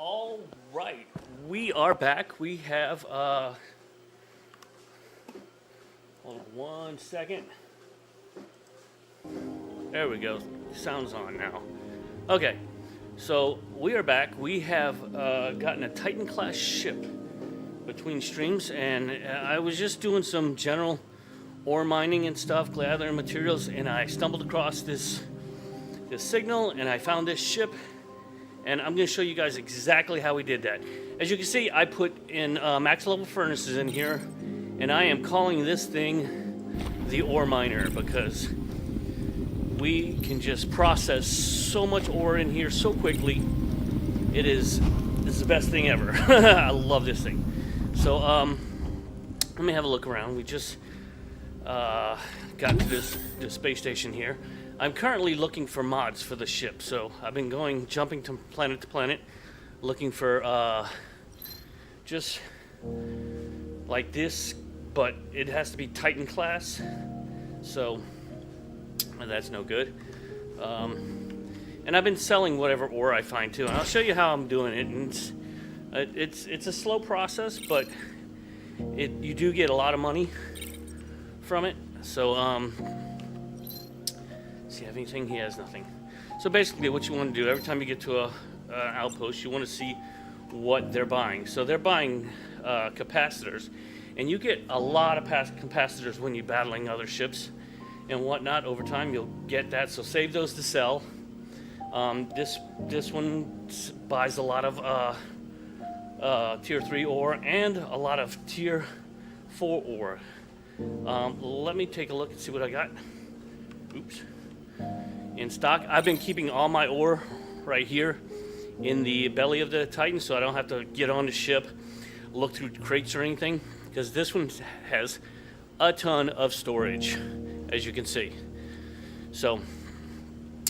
All right, we are back. We have, hold on 1 second. There we go. Sound's on now. Okay, so we are back. We have gotten a Titan class ship between streams, and I was just doing some general ore mining and stuff, gathering materials, and I stumbled across this signal, and I found this ship. And I'm going to show you guys exactly how we did that. As you can see, I put in max level furnaces in here, and I am calling this thing the ore miner because we can just process so much ore in here so quickly. This is the best thing ever. I love this thing. So let me have a look around. We just got to this space station here. I'm currently looking for mods for the ship, so I've been jumping to planet, looking for just like this, but it has to be Titan class, so that's no good. And I've been selling whatever ore I find too, and I'll show you how I'm doing it. And it's a slow process, but you do get a lot of money from it. So does he have anything? He has nothing. So basically what you want to do, every time you get to an outpost, you want to see what they're buying. So they're buying capacitors, and you get a lot of capacitors when you're battling other ships and whatnot. Over time you'll get that, so save those to sell. This one buys a lot of tier 3 ore and a lot of tier 4 ore. Let me take a look and see what I got. Oops. In stock. I've been keeping all my ore right here in the belly of the Titan, so I don't have to get on the ship, look through crates or anything, because this one has a ton of storage, as you can see. So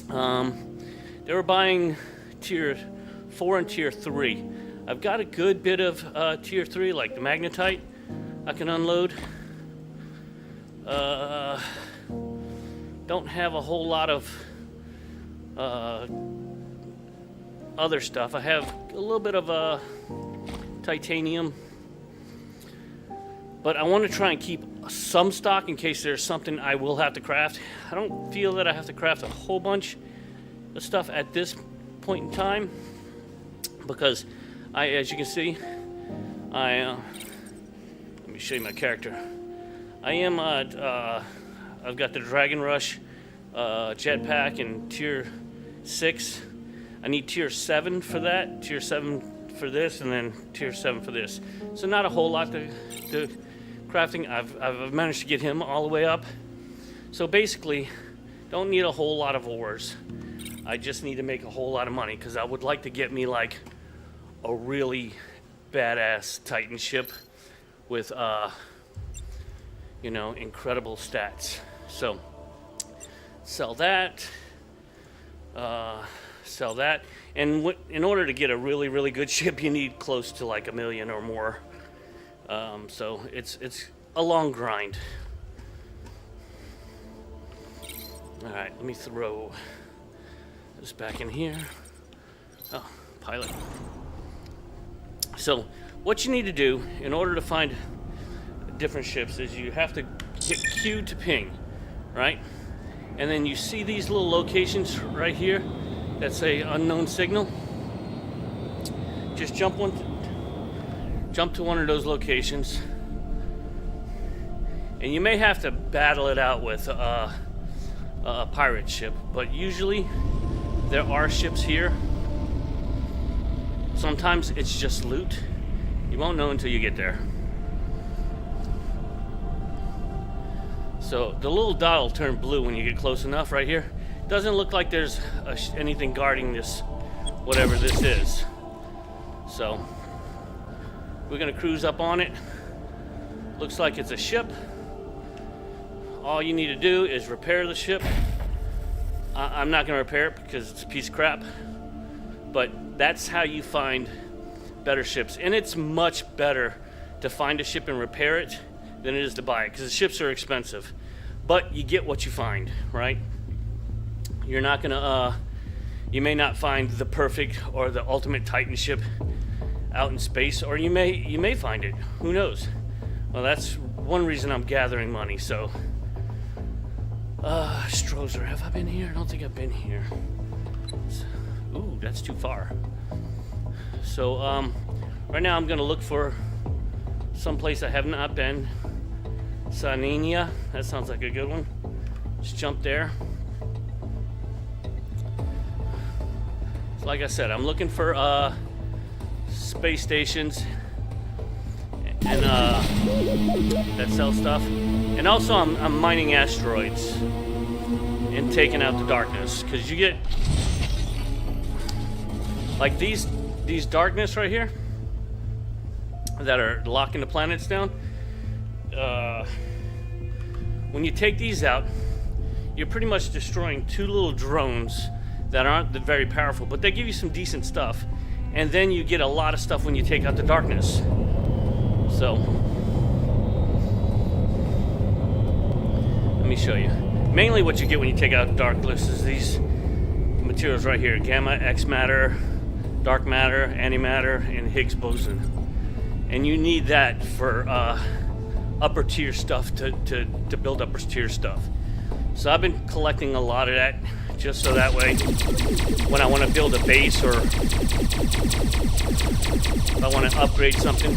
they were buying tier 4 and tier 3. I've got a good bit of tier 3, like the magnetite I can unload. Don't have a whole lot of other stuff. I have a little bit of titanium, but I want to try and keep some stock in case there's something I will have to craft. I don't feel that I have to craft a whole bunch of stuff at this point in time because as you can see, let me show you my character. I am I've got the Dragon Rush jetpack in tier 6. I need tier 7 for that, tier 7 for this, and then tier 7 for this. So not a whole lot to crafting. I've managed to get him all the way up. So basically, don't need a whole lot of ores. I just need to make a whole lot of money because I would like to get me like a really badass Titan ship with incredible stats. So sell that, and in order to get a really, really good ship, you need close to like 1 million or more. So it's a long grind. All right, let me throw this back in here. Oh, pilot. So what you need to do in order to find different ships is you have to hit Q to ping, right? And then you see these little locations right here that say unknown signal. Just jump to one of those locations, and you may have to battle it out with a pirate ship, but usually there are ships here. Sometimes it's just loot. You won't know until you get there. So the little dot will turn blue when you get close enough right here. Doesn't look like there's anything guarding this, whatever this is. So we're gonna cruise up on it. Looks like it's a ship. All you need to do is repair the ship. I'm not gonna repair it because it's a piece of crap, but that's how you find better ships. And it's much better to find a ship and repair it than it is to buy it, because the ships are expensive, but you get what you find, right? You're not gonna You may not find the perfect or the ultimate Titan ship out in space, or you may find it. Who knows? Well, that's one reason I'm gathering money. So, Strozer, have I been here? I don't think I've been here. Ooh, that's too far. So, right now I'm gonna look for someplace I have not been. Saninia, that sounds like a good one. Just jump there. So like I said, I'm looking for space stations and that sell stuff. And also I'm mining asteroids and taking out the darkness, because you get like these darkness right here that are locking the planets down. When you take these out, you're pretty much destroying two little drones that aren't very powerful, but they give you some decent stuff. And then you get a lot of stuff when you take out the darkness. So, let me show you. Mainly what you get when you take out the darkness is these materials right here: gamma, X matter, dark matter, antimatter, and Higgs boson. And you need that for upper tier stuff to build upper tier stuff. So I've been collecting a lot of that, just so that way when I want to build a base, or if I want to upgrade something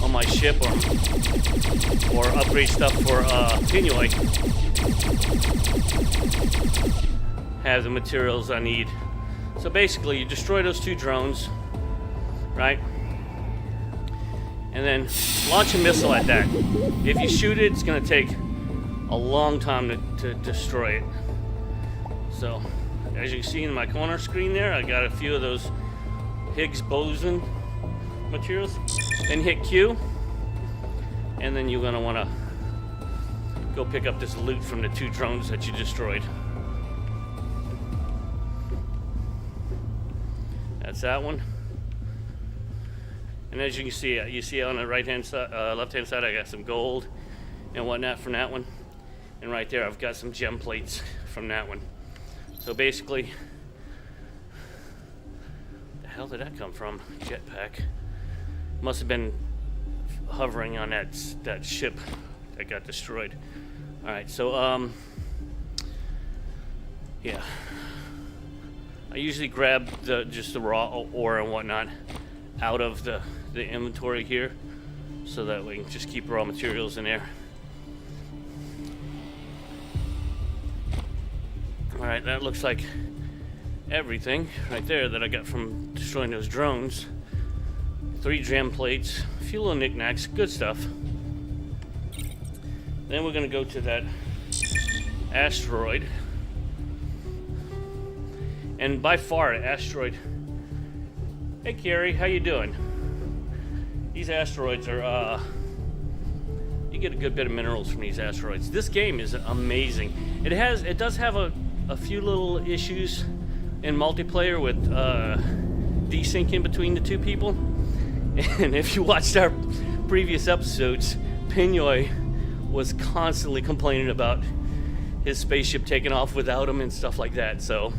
on my ship, or upgrade stuff for Pinoy, have the materials I need. So basically you destroy those two drones, right? And then launch a missile at that. If you shoot it, it's going to take a long time to destroy it. So, as you can see in my corner screen there, I got a few of those Higgs boson materials. Then hit Q, and then you're going to want to go pick up this loot from the two drones that you destroyed. That's that one. And as you can see, on the right-hand side, left-hand side, I got some gold and whatnot from that one. And right there, I've got some gem plates from that one. So basically, the hell did that come from? Jetpack. Must have been hovering on that ship that got destroyed. All right, so yeah. I usually grab just the raw ore and whatnot out of the inventory here, so that we can just keep raw materials in there. All right, that looks like everything right there that I got from destroying those drones. 3 gem plates, a few little knickknacks, good stuff. Then we're gonna go to that asteroid. And by far, asteroid. Hey, Carrie, how you doing? These asteroids are, you get a good bit of minerals from these asteroids. This game is amazing. It does have a few little issues in multiplayer with desyncing between the two people. And if you watched our previous episodes, Pinoy was constantly complaining about his spaceship taking off without him and stuff like that. So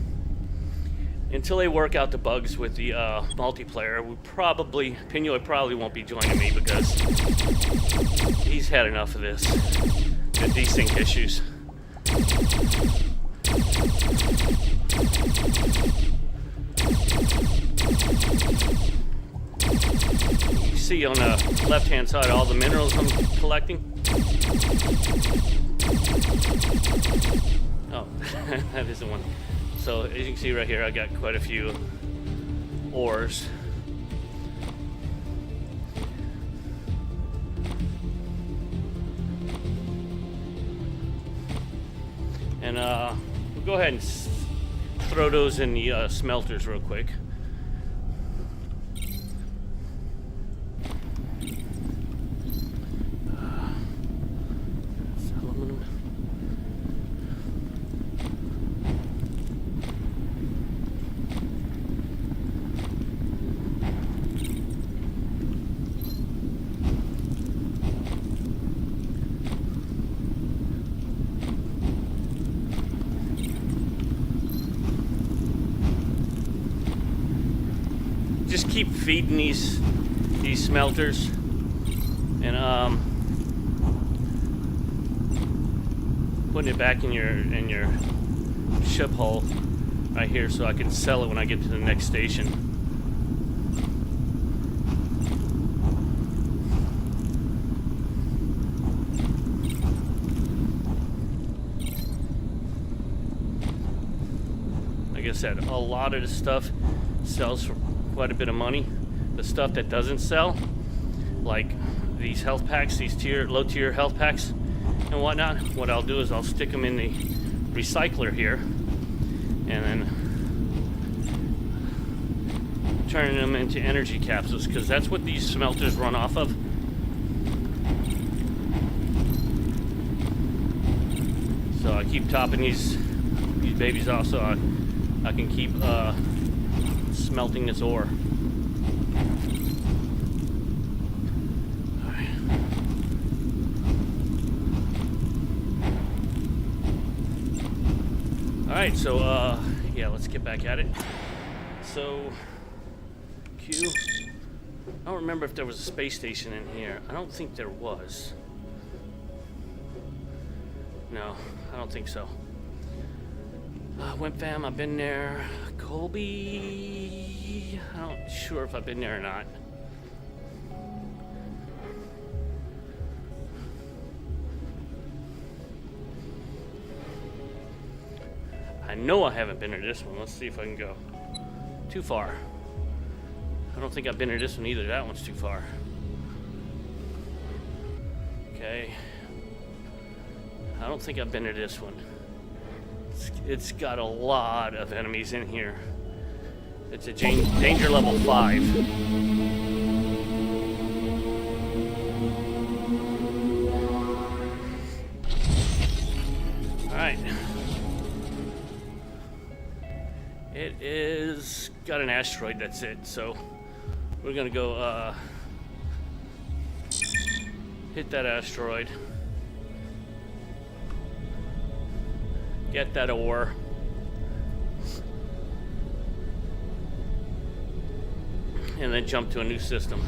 until they work out the bugs with the multiplayer, Pinoy probably won't be joining me, because he's had enough of this, the desync issues. You see on the left-hand side all the minerals I'm collecting. Oh, that isn't one. So as you can see right here, I got quite a few ores. And we'll go ahead and throw those in the smelters real quick. just keep feeding these smelters, and putting it back in your ship hull right here, so I can sell it when I get to the next station. Like I said, a lot of the stuff sells for quite a bit of money. The stuff that doesn't sell, like these health packs, these low tier health packs and whatnot, what I'll do is I'll stick them in the recycler here, and then turning them into energy capsules, because that's what these smelters run off of. So I keep topping these babies off, so I can keep smelting this ore. Alright, so yeah, let's get back at it. So Q, I don't remember if there was a space station in here. I don't think there was. No, I don't think so. Wimp Fam, I've been there. Colby, I'm not sure if I've been there or not. I know I haven't been to this one. Let's see if I can go. Too far. I don't think I've been to this one either. That one's too far. Okay. I don't think I've been to this one. It's got a lot of enemies in here. It's a danger level 5. Alright. It is got an asteroid, that's it. So we're gonna go hit that asteroid. Get that ore. And then jump to a new system.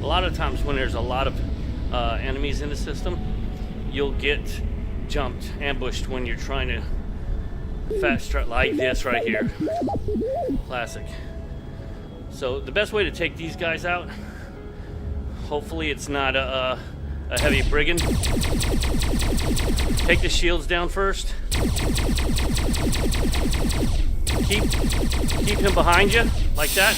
A lot of times when there's a lot of enemies in the system, you'll get jumped, ambushed when you're trying to fast travel, like this right here. Classic. So the best way to take these guys out, hopefully it's not a heavy brigand. Take the shields down first. Keep him behind you, like that.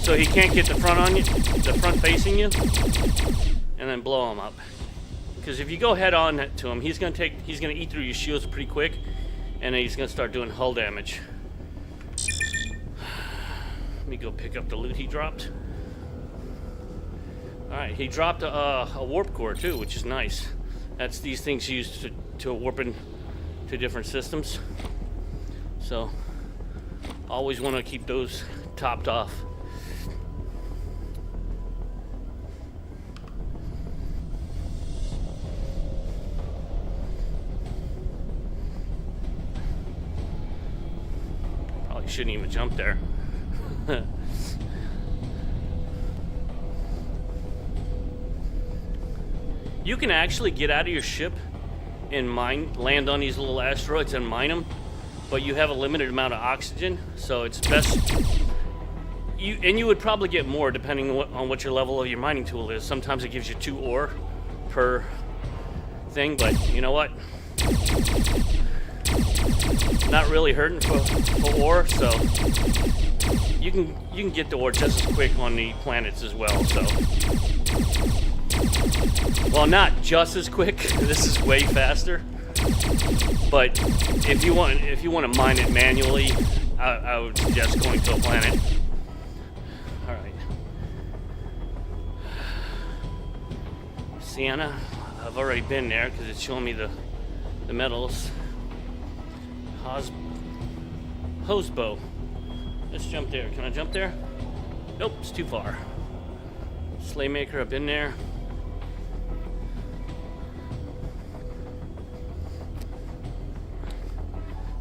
So he can't get the front on you, the front facing you, and then blow him up. Because if you go head on to him, he's gonna eat through your shields pretty quick, and then he's gonna start doing hull damage. Let me go pick up the loot he dropped. All right, he dropped a warp core too, which is nice. That's these things used to warp into different systems. So always want to keep those topped off. Probably shouldn't even jump there. You can actually get out of your ship and land on these little asteroids and mine them, but you have a limited amount of oxygen, so it's best. You would probably get more depending on what your level of your mining tool is. Sometimes it gives you 2 ore per thing, but you know what? Not really hurting for ore, so you can get the ore just as quick on the planets as well. So, well, not just as quick. This is way faster. But if you want to mine it manually, I would suggest going to a planet. All right, Sienna, I've already been there because it's showing me the metals. Hosbo. Let's jump there. Can I jump there? Nope, it's too far. Slaymaker up in there.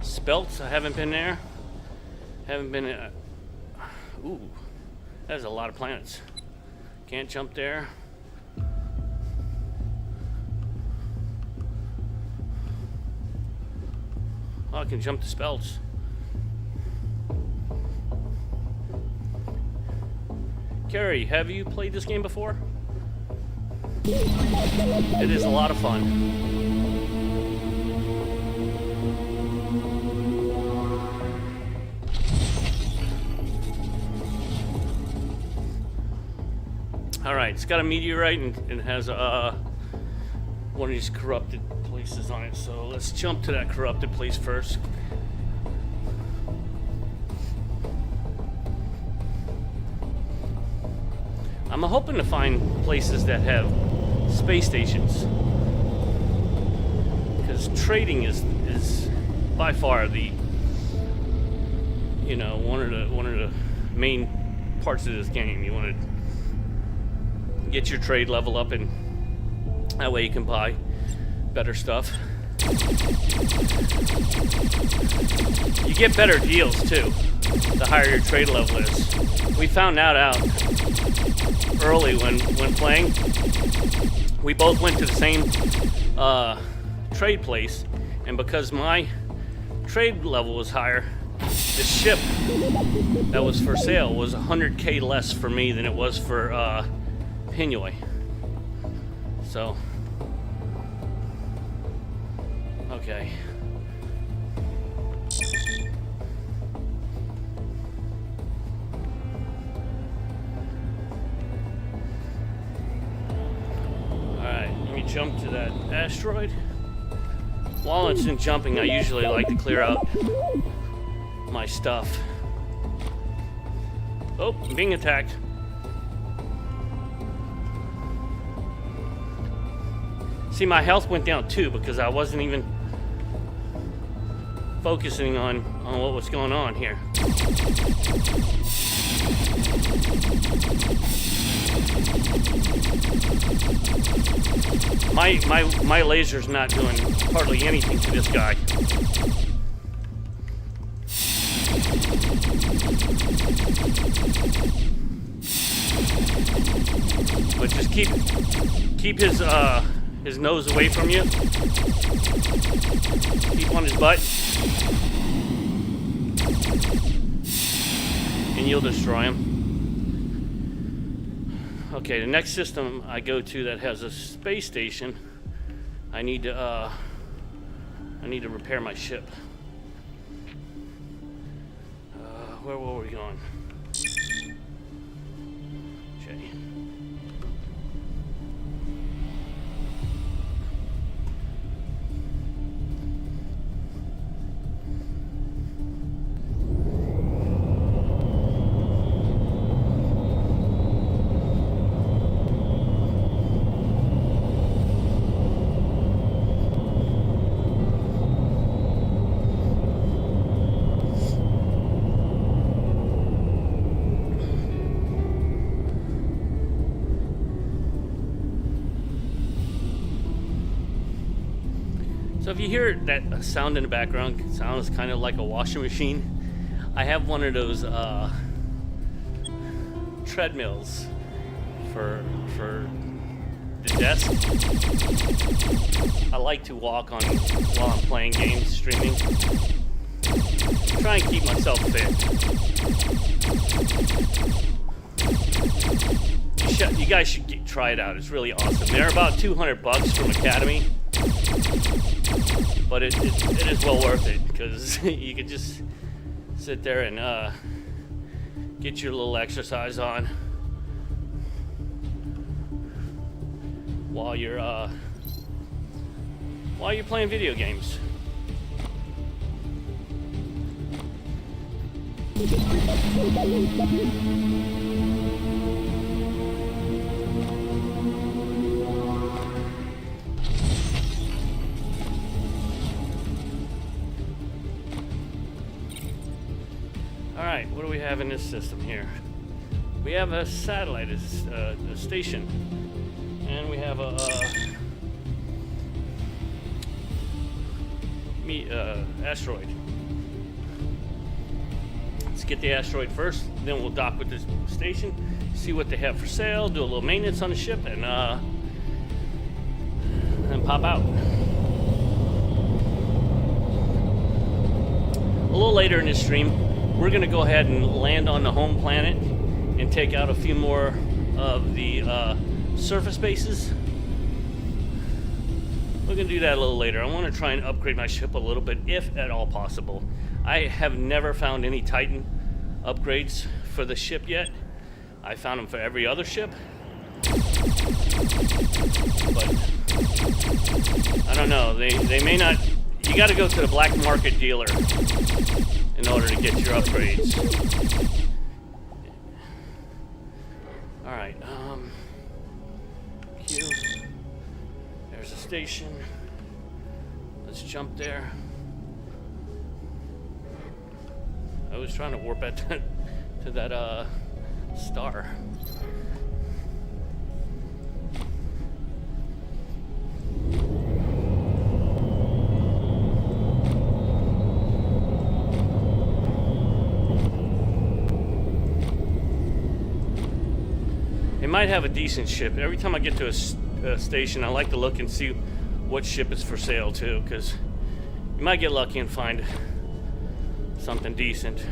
Spelts, I haven't been there. Haven't been. Ooh, that's a lot of planets. Can't jump there. Oh, I can jump to Spelts. Carrie, have you played this game before? It is a lot of fun. Alright, it's got a meteorite and has one of these corrupted places on it, so let's jump to that corrupted place first. I'm hoping to find places that have space stations, because trading is by far the one of the main parts of this game. You want to get your trade level up, and that way you can buy better stuff. You get better deals too, the higher your trade level is. We found that out early when playing. We both went to the same trade place, and because my trade level was higher, the ship that was for sale was 100k less for me than it was for Pinoy. So, okay. Alright, let me jump to that asteroid. While it's in jumping, I usually like to clear out my stuff. Oh, I'm being attacked. See, my health went down too because I wasn't even focusing on what was going on here. My laser's not doing hardly anything to this guy. But just keep his nose away from you. Keep on his butt, and you'll destroy him. Okay, the next system I go to that has a space station, I need to repair my ship. Where were we going? Okay. So if you hear that sound in the background, it sounds kind of like a washing machine. I have one of those treadmills for the desk. I like to walk on while I'm playing games, streaming. Try and keep myself fit. You guys should try it out. It's really awesome. They're about $200 from Academy. But it is well worth it, because you can just sit there and get your little exercise on while you're playing video games. Alright, what do we have in this system here? We have a satellite, a station, and we have a asteroid. Let's get the asteroid first, then we'll dock with this station, see what they have for sale, do a little maintenance on the ship, and then pop out. A little later in this stream, we're going to go ahead and land on the home planet and take out a few more of the surface bases. We're going to do that a little later. I want to try and upgrade my ship a little bit, if at all possible. I have never found any Titan upgrades for the ship yet. I found them for every other ship. But I don't know. They may not. You got to go to the black market dealer in order to get your upgrades. All right. Q. There's a station. Let's jump there. I was trying to warp at to that star. It might have a decent ship. Every time I get to a station, I like to look and see what ship is for sale too, because you might get lucky and find something decent.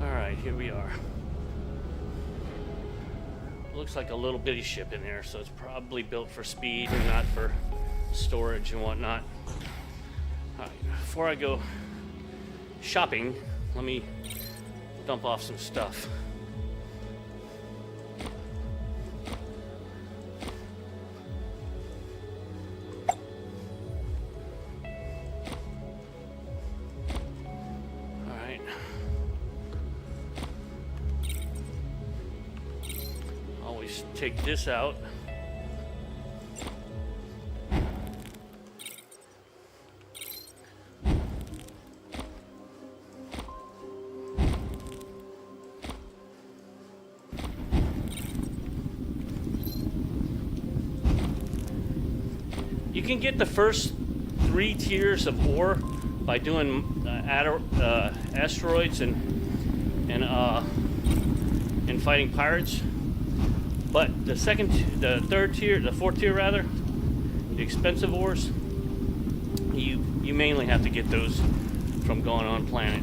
Alright, here we are. Looks like a little bitty ship in there, so it's probably built for speed and not for storage and whatnot. Alright, before I go shopping, let me dump off some stuff. Alright. Always take this out. You can get the first 3 tiers of ore by doing asteroids and fighting pirates. But the third tier, the 4th tier rather, the expensive ores, you mainly have to get those from going on planet.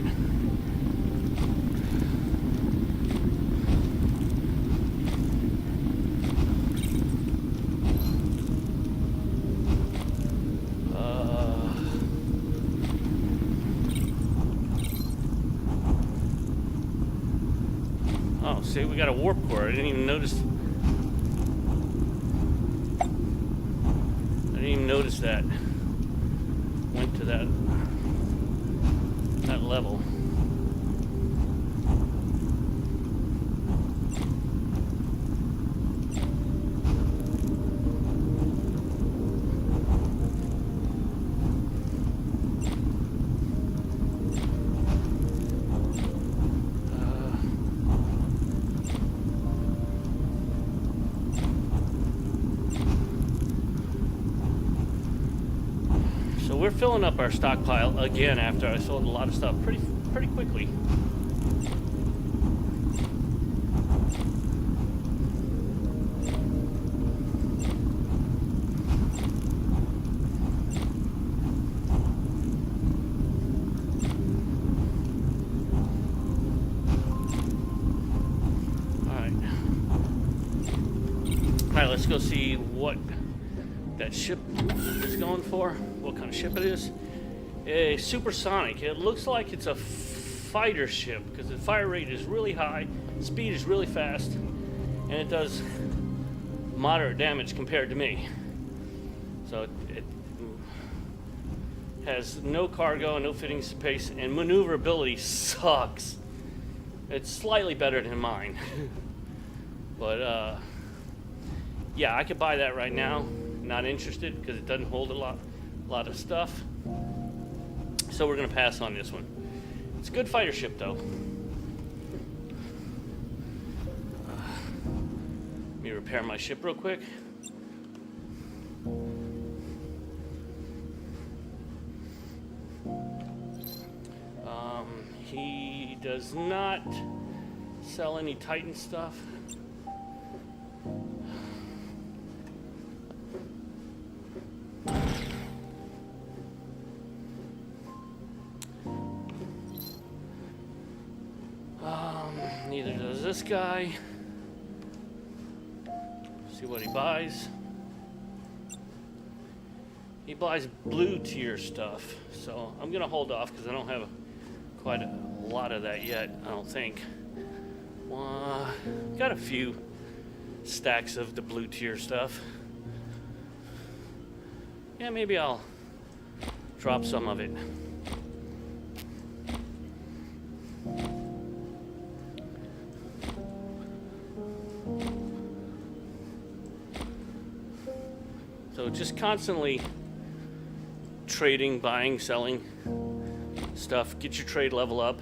Oh, see, we got a warp core. I didn't even notice. I didn't even notice that. Went to that level. We're filling up our stockpile again after I sold a lot of stuff pretty quickly. All right, let's go see what that ship is going for. What kind of ship it is. A supersonic. It looks like it's a fighter ship because the fire rate is really high, speed is really fast, and it does moderate damage compared to me. So it has no cargo, no fitting space, and maneuverability sucks. It's slightly better than mine. But yeah, I could buy that right now. Not interested because it doesn't hold a lot of stuff. So we're gonna pass on this one. It's a good fighter ship though. Let me repair my ship real quick. He does not sell any Titan stuff. Neither does this guy. See what he buys. He buys blue tier stuff, so I'm gonna hold off because I don't have quite a lot of that yet. I don't think. Got a few stacks of the blue tier stuff. Yeah, maybe I'll drop some of it. So just constantly trading, buying, selling stuff. Get your trade level up.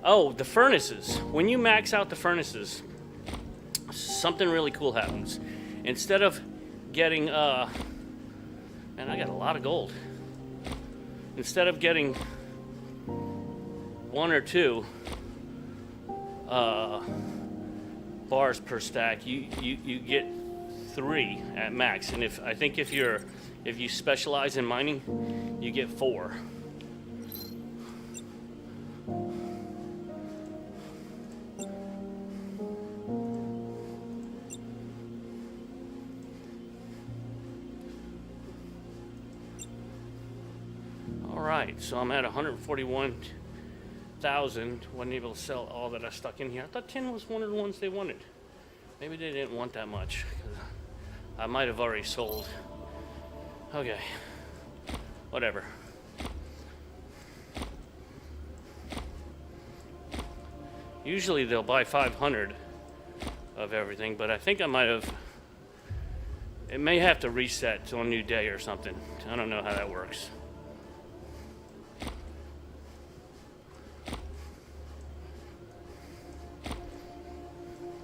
Oh, the furnaces. When you max out the furnaces, something really cool happens. Instead of getting, and I got a lot of gold. Instead of getting 1 or 2 bars per stack, you get 3 at max. And if you specialize in mining, you get 4. All right, so I'm at 141,000. Wasn't able to sell all that I stuck in here. I thought 10 was one of the ones they wanted. Maybe they didn't want that much. I might have already sold. Okay, whatever. Usually they'll buy 500 of everything, but I think I might have. It may have to reset to a new day or something. I don't know how that works.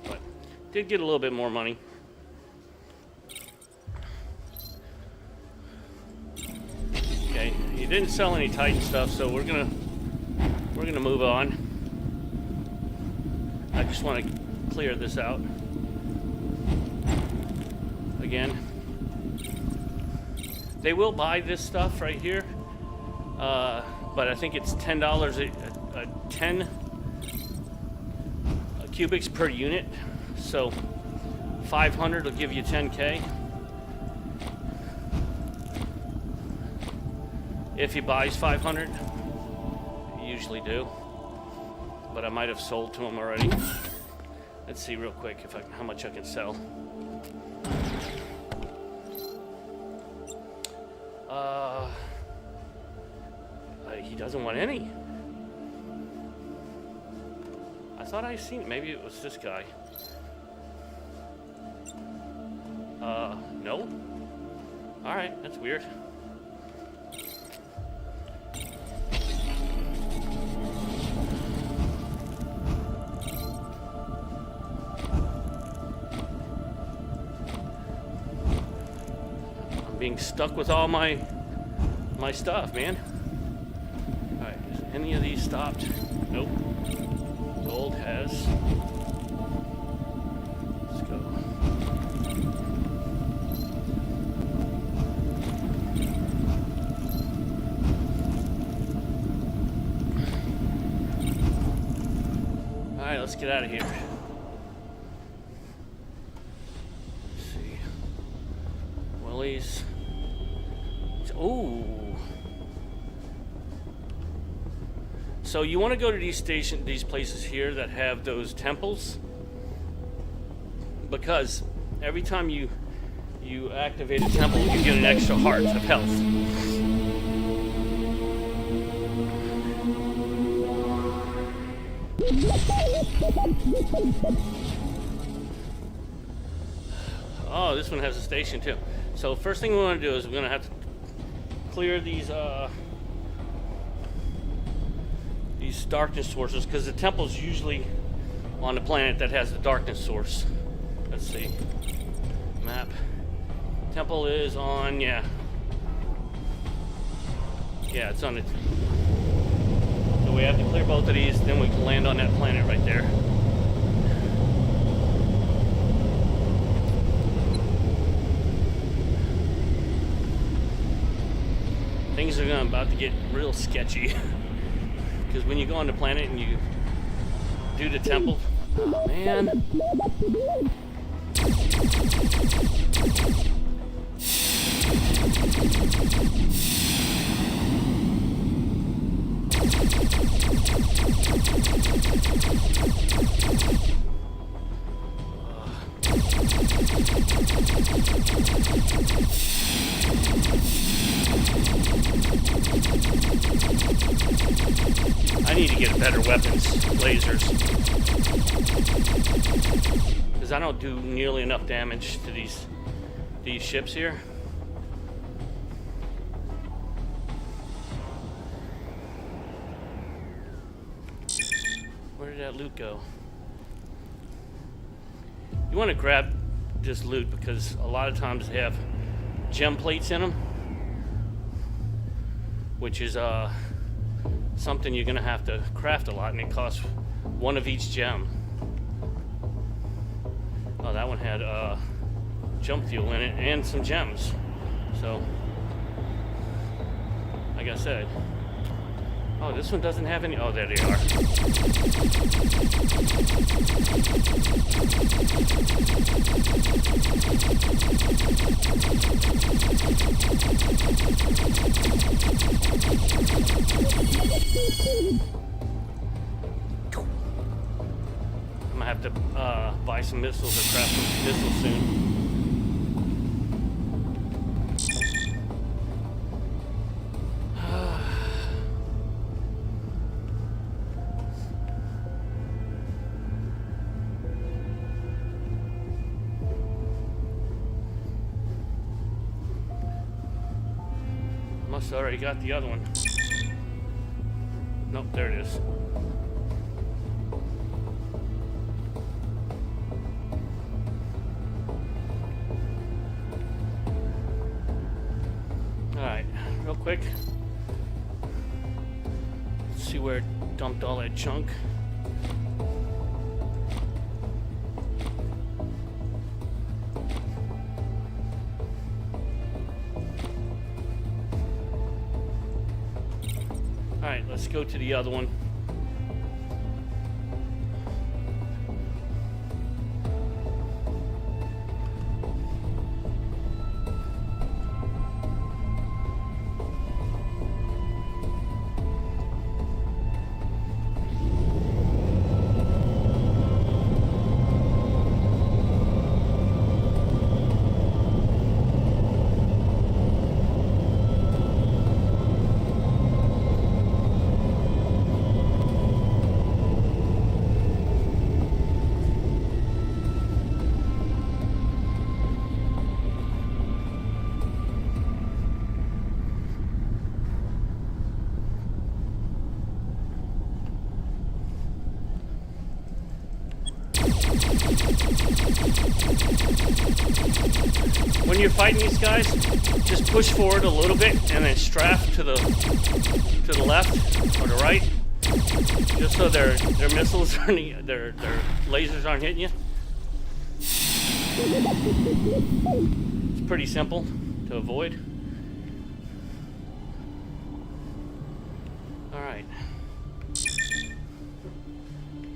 But did get a little bit more money. Okay, he didn't sell any Titan stuff, so we're gonna move on. I just want to clear this out again. They will buy this stuff right here, but I think it's $10 a 10 cubics per unit. So 500 will give you 10K. If he buys 500, you usually do. But I might have sold to him already. Let's see real quick how much I can sell. He doesn't want any. I thought I seen it. Maybe it was this guy. No. All right, that's weird. Being stuck with all my stuff, man. All right, is any of these stopped? Nope. Gold has. Let's go. All right, let's get out of here. Let's see. Willie's. Ooh. So you want to go to these places here that have those temples, because every time you activate a temple, you get an extra heart of health. Oh, this one has a station too. So first thing we want to do is we're going to have to clear these darkness sources, because the temple's usually on the planet that has the darkness source. Let's see. Map. Temple is on, yeah. Yeah, it's on it. So we have to clear both of these, then we can land on that planet right there. Things are about to get real sketchy. Because when you go on the planet and you do the temple, oh man. I need to get better weapons, lasers, because I don't do nearly enough damage to these ships here. Where did that loot go? You want to grab this loot because a lot of times they have gem plates in them, which is something you're gonna have to craft a lot, and it costs one of each gem. Oh, that one had jump fuel in it and some gems. So, like I said, oh, this one doesn't have any. Oh, there they are. I'm gonna have to buy some missiles or craft some missiles soon. Must have already got the other one. Nope, there it is. Alright, real quick. Let's see where it dumped all that junk. Alright, let's go to the other one. When you're fighting these guys, just push forward a little bit and then strafe to the left or the right, just so their missiles are their lasers aren't hitting you. It's pretty simple to avoid. All right,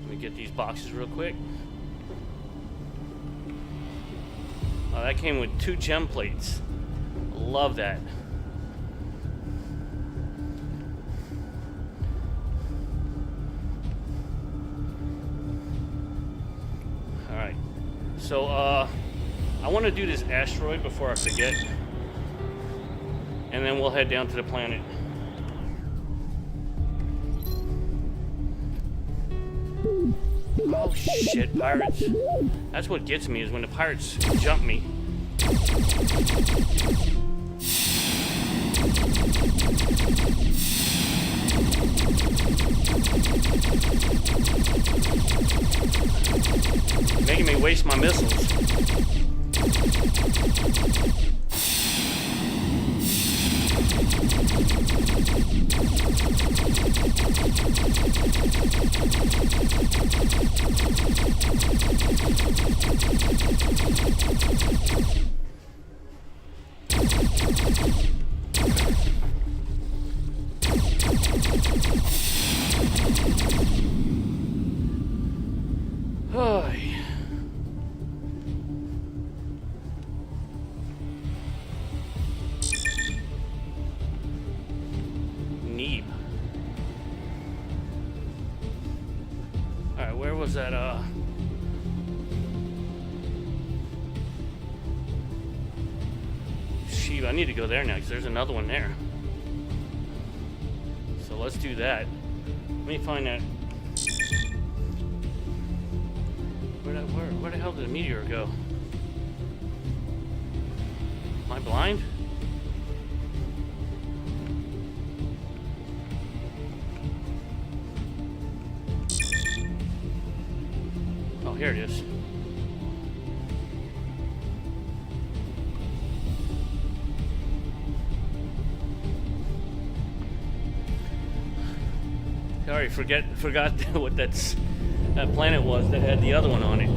let me get these boxes real quick. Oh, that came with 2 gem plates. Love that. Alright. So, I want to do this asteroid before I forget. And then we'll head down to the planet. Oh shit, pirates. That's what gets me, is when the pirates jump me. Making me waste my missiles. Neeb. Alright, where was that, Sheep, I need to go there now, because there's another one there. So let's do that. Let me find that. Where the hell did the meteor go? Am I blind? Oh, here it is. I already forgot what that planet was that had the other one on it.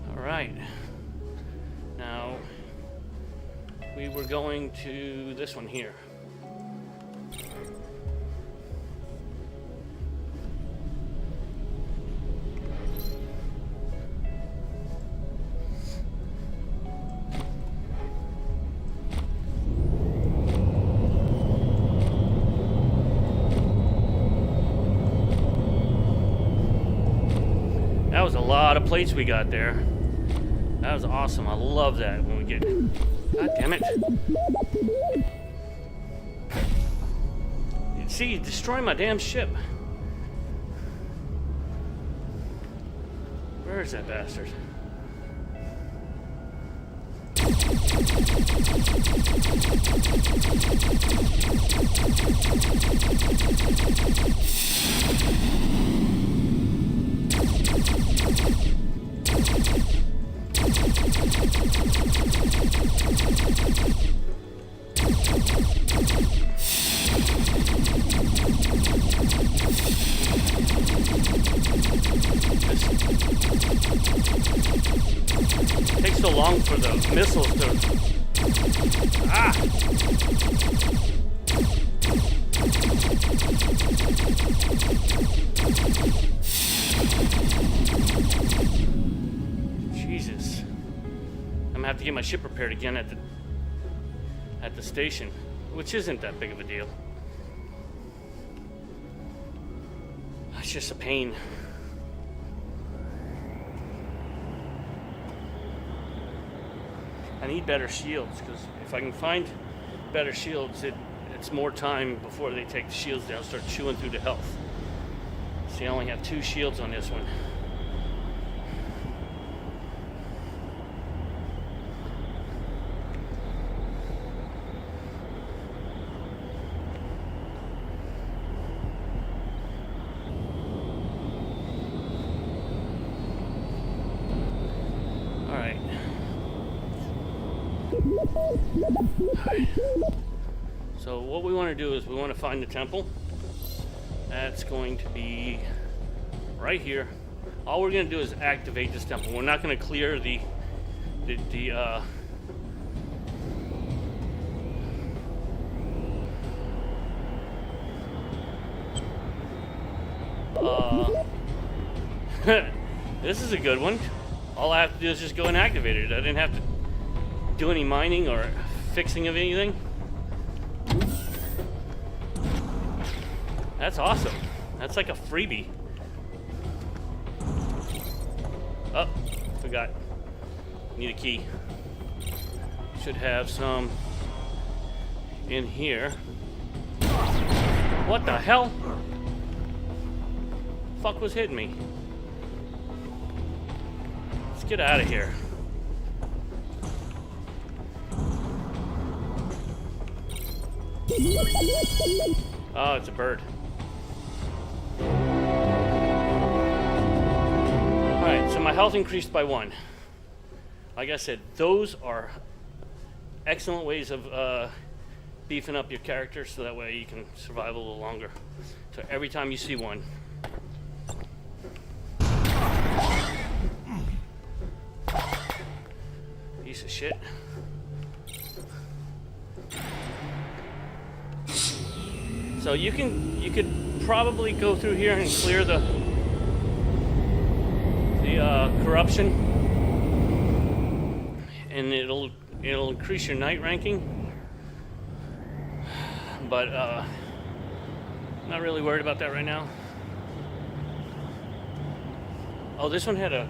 All right. Now, we were going to this one here. That was a lot of plates we got there. That was awesome. I love that when we get... God damn it. See, you destroy my damn ship. Where is that bastard? It takes so long for the missiles to... Ah! Jesus. I'm gonna have to get my ship repaired again at the station, which isn't that big of a deal. It's just a pain. I need better shields, because if I can find better shields, it's more time before they take the shields down, start chewing through the health. See, I only have 2 shields on this one. So what we want to do is we want to find the temple. That's going to be right here. All we're going to do is activate this temple. We're not going to clear the This is a good one. All I have to do is just go and activate it. I didn't have to do any mining or fixing of anything. That's awesome. That's like a freebie. Oh, forgot. Need a key. Should have some in here. What the hell? Fuck was hitting me? Let's get out of here. Oh, it's a bird. Alright, so my health increased by 1. Like I said, those are excellent ways of beefing up your character so that way you can survive a little longer. So every time you see one. Piece of shit. So you could probably go through here and clear the corruption, and it'll increase your night ranking. But not really worried about that right now. Oh, this one had a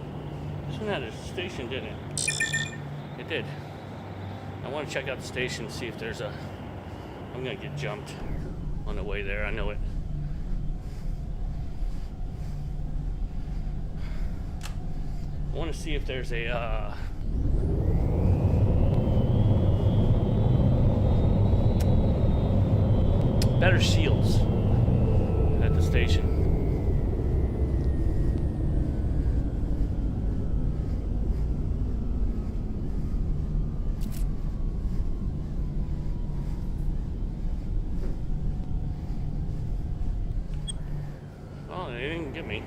station, didn't it? It did. I want to check out the station, see if there's a. I'm gonna get jumped on the way there. I know it. I want to see if there's a better shields at the station. Oh, they didn't get me.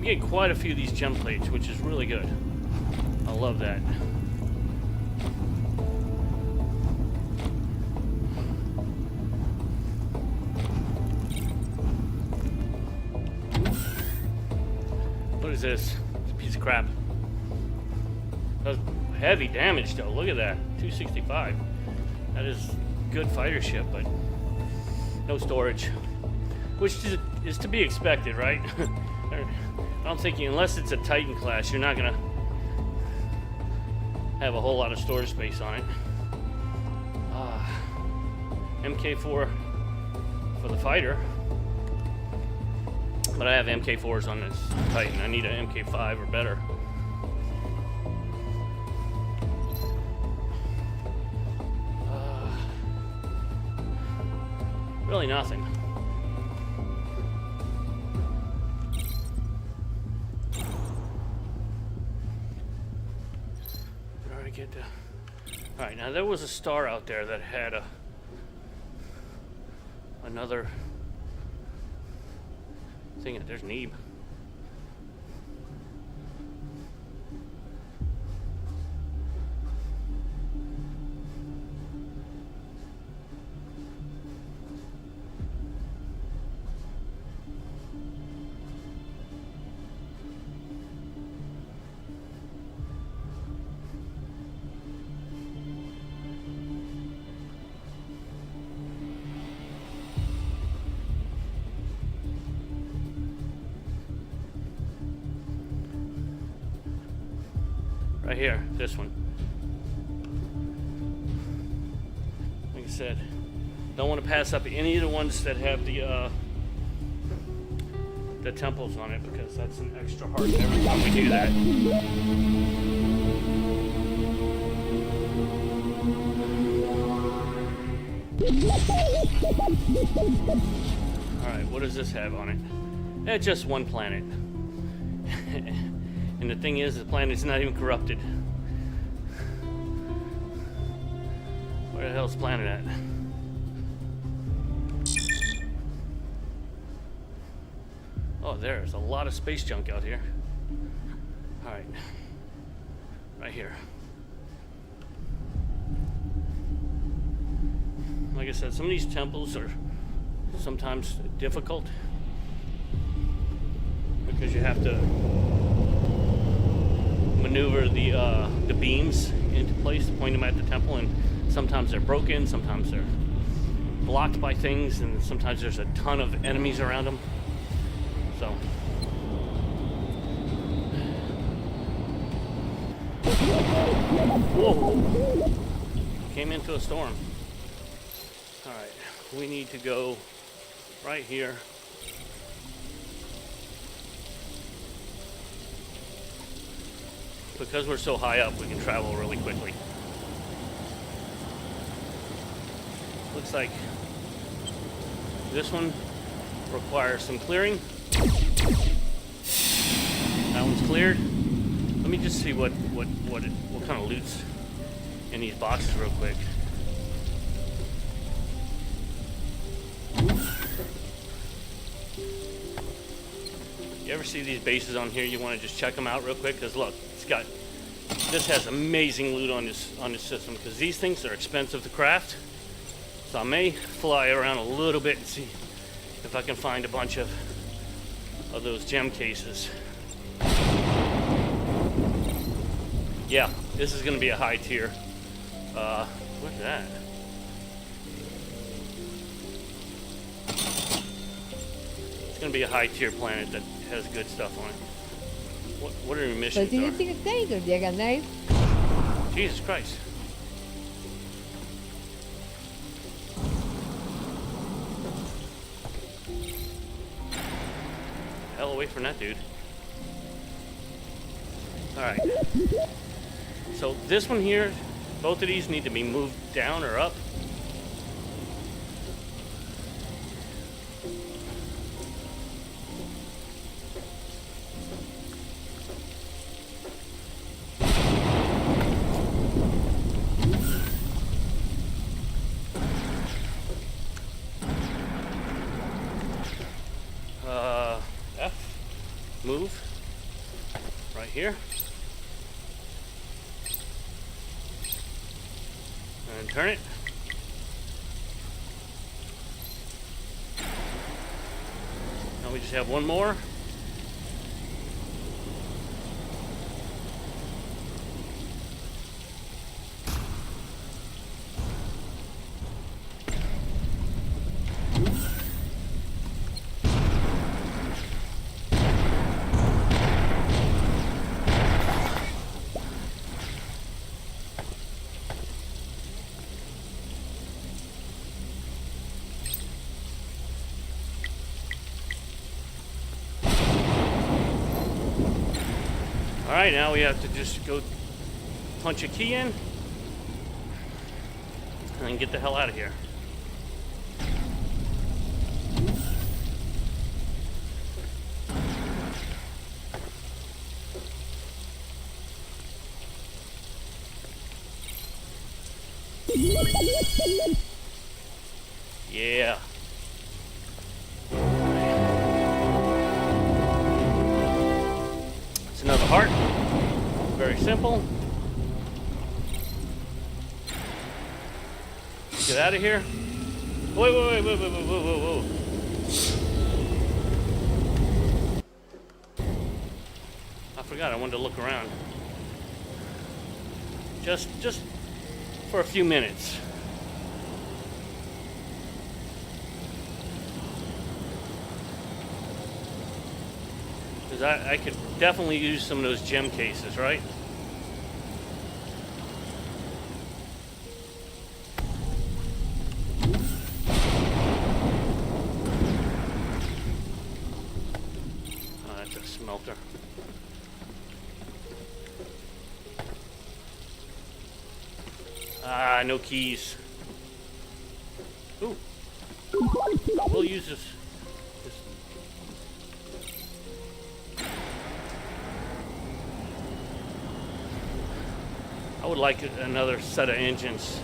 Getting quite a few of these gem plates, which is really good. I love that. What is this? It's a piece of crap. Does heavy damage though. Look at that. 265. That is good fighter ship, but no storage, which is to be expected, right? I'm thinking unless it's a Titan class, you're not gonna have a whole lot of storage space on it. MK4 for the fighter, but I have MK4s on this Titan. I need an MK5 or better. Really nothing. Alright, now there was a star out there that had another thing. There's Neeb. Right here, this one. Like I said, don't want to pass up any of the ones that have the temples on it, because that's an extra heart every time we do that. Alright, what does this have on it? It's just one planet. And the thing is, the planet's not even corrupted. Where the hell's the planet at? Oh, there's a lot of space junk out here. Alright. Right here. Like I said, some of these temples are sometimes difficult because you have to maneuver the beams into place to point them at the temple, and sometimes they're broken, sometimes they're blocked by things, and sometimes there's a ton of enemies around them. So whoa, came into a storm. All right, we need to go right here. Because we're so high up, we can travel really quickly. Looks like this one requires some clearing. That one's cleared. Let me just see what kind of loot's in these boxes real quick. You ever see these bases on here? You want to just check them out real quick, because look, this has amazing loot on this system, because these things are expensive to craft. So I may fly around a little bit and see if I can find a bunch of those gem cases. Yeah, this is going to be a high tier. What's that? It's going to be a high tier planet that has good stuff on it. What are your missions? Jesus Christ. Hell away from that dude. Alright. So this one here, both of these need to be moved down or up. Move right here and turn it. Now we just have one more. Alright, now we have to just go punch a key in and then get the hell out of here. Yeah. It's another heart. Very simple. Get out of here. Whoa. I forgot, I wanted to look around. Just for a few minutes. Because I could definitely use some of those gem cases, right? smelter. Ah, no keys. Ooh. We'll use this. I would like another set of engines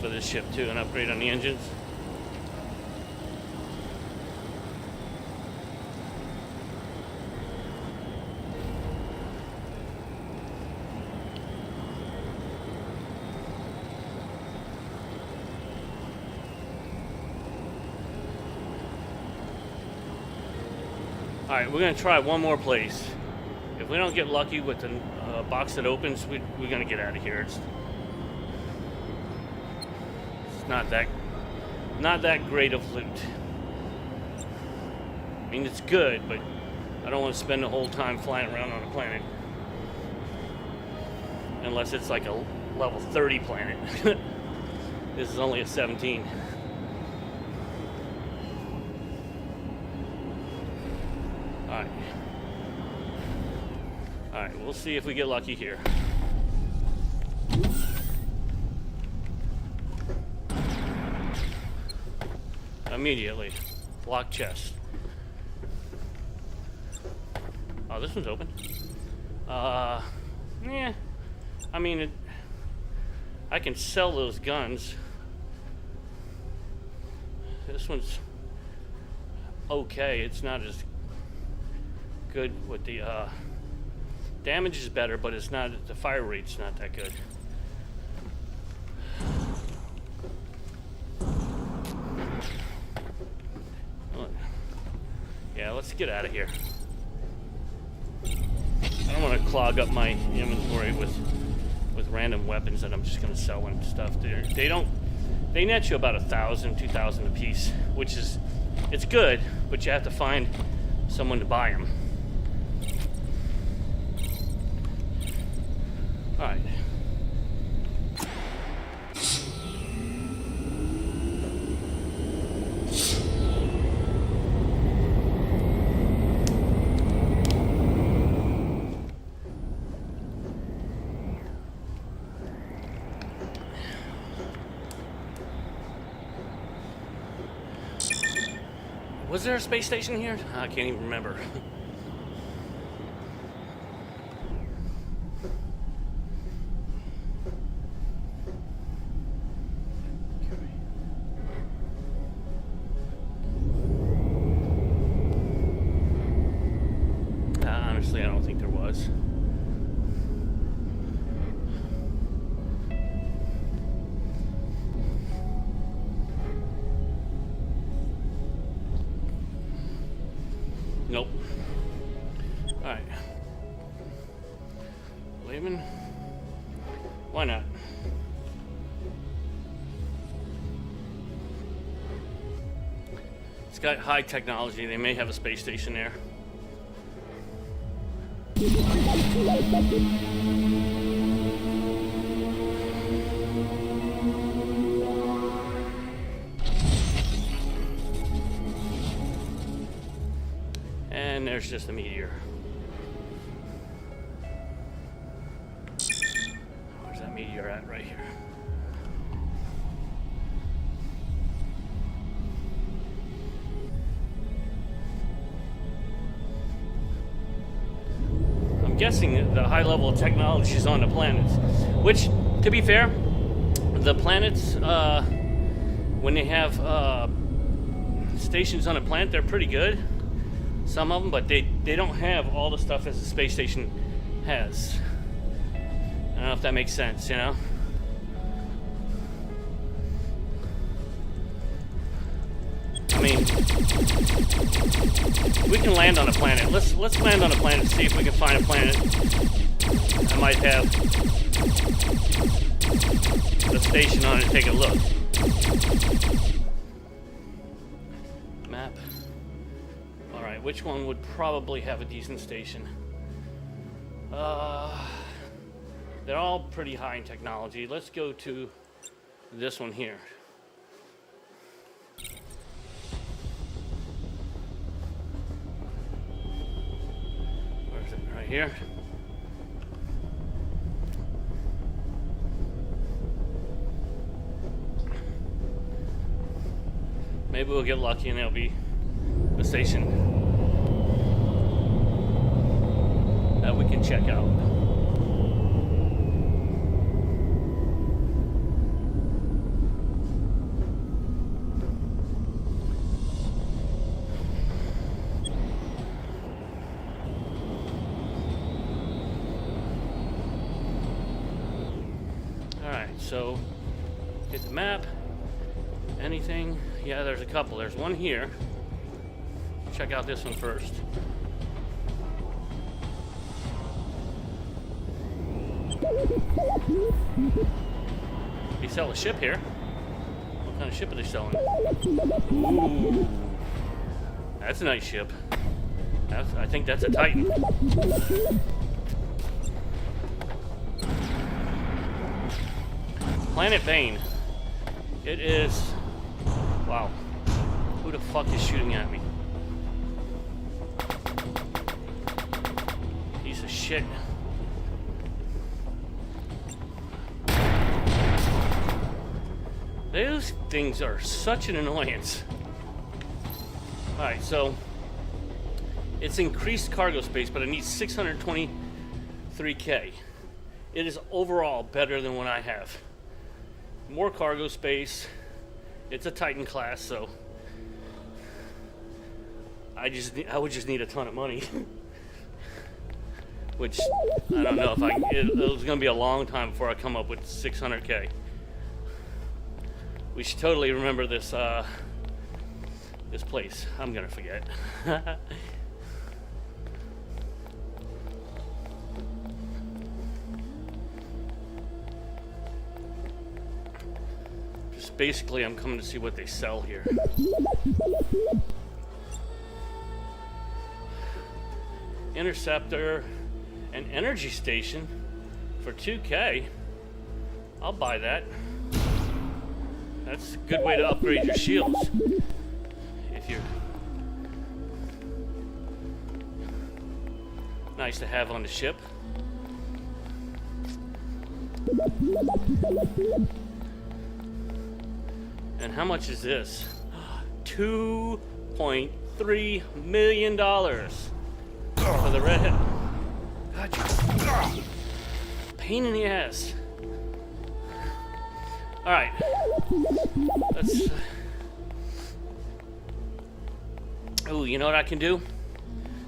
for this ship too, an upgrade on the engines. All right, we're gonna try one more place. If we don't get lucky with the box that opens, we're gonna get out of here. It's not that great of loot. I mean, it's good, but I don't want to spend the whole time flying around on a planet unless it's like a level 30 planet. This is only a 17. Alright, we'll see if we get lucky here. Immediately. Locked chest. Oh, this one's open. Yeah. I mean, I can sell those guns. This one's okay. It's not as good with the damage is better, but it's not, the fire rate's not that good. Yeah, let's get out of here. I don't want to clog up my inventory with random weapons that I'm just going to sell and stuff. They net you about 1,000, 2,000 a piece, which is, it's good, but you have to find someone to buy them. All right. Was there a space station here? I can't even remember. Honestly, I don't think there was. Nope. Alright. Leaving? Why not? It's got high technology. They may have a space station there. And there's just a meteor. Where's that meteor at? Right here. I'm guessing the high level of technology is on the planets, which, to be fair, the planets, when they have stations on a planet, they're pretty good. Some of them, but they don't have all the stuff as the space station has. I don't know if that makes sense, you know? I mean, we can land on a planet. Let's land on a planet and see if we can find a planet that might have a station on it and take a look. Map. Alright, which one would probably have a decent station? They're all pretty high in technology. Let's go to this one here. here. Maybe we'll get lucky and there'll be a station that we can check out. So, hit the map. Anything? Yeah, there's a couple. There's one here. Check out this one first. They sell a ship here. What kind of ship are they selling? Ooh, that's a nice ship. I think that's a Titan. Planet Bane. It is... Wow. Who the fuck is shooting at me? Piece of shit. Those things are such an annoyance. Alright, so... It's increased cargo space, but it needs 623K. It is overall better than what I have. More cargo space. It's a Titan class, so I would just need a ton of money. Which I don't know if it's gonna be a long time before I come up with 600K. We should totally remember this this place. I'm gonna forget. Basically, I'm coming to see what they sell here. Interceptor, an energy station for 2K. I'll buy that. That's a good way to upgrade your shields. If you're nice to have on the ship. And how much is this? $2.3 million for the redhead. God, you pain in the ass. All right, let's. Oh, you know what I can do?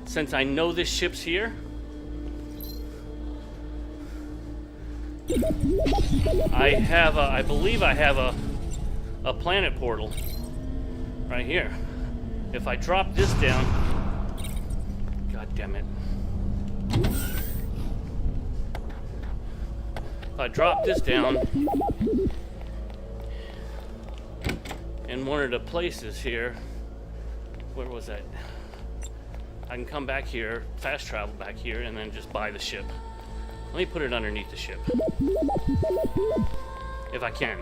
Since I know this ship's here, I believe I have a planet portal right here. If I drop this down, god damn it. If I drop this down in one of the places here, where was that? I can come back here, fast travel back here, and then just buy the ship. Let me put it underneath the ship. If I can.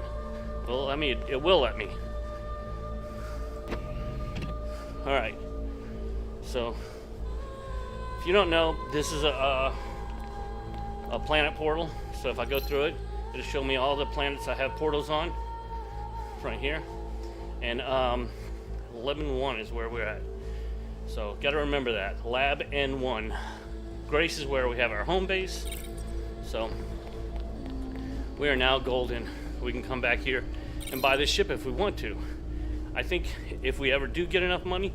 Well, I mean, it will let me. Alright. So, if you don't know, this is a planet portal. So if I go through it, it'll show me all the planets I have portals on. Right here. And 11-1 is where we're at. So, gotta remember that. Lab N1. Grace is where we have our home base. So, we are now golden. We can come back here and buy this ship if we want to. I think if we ever do get enough money,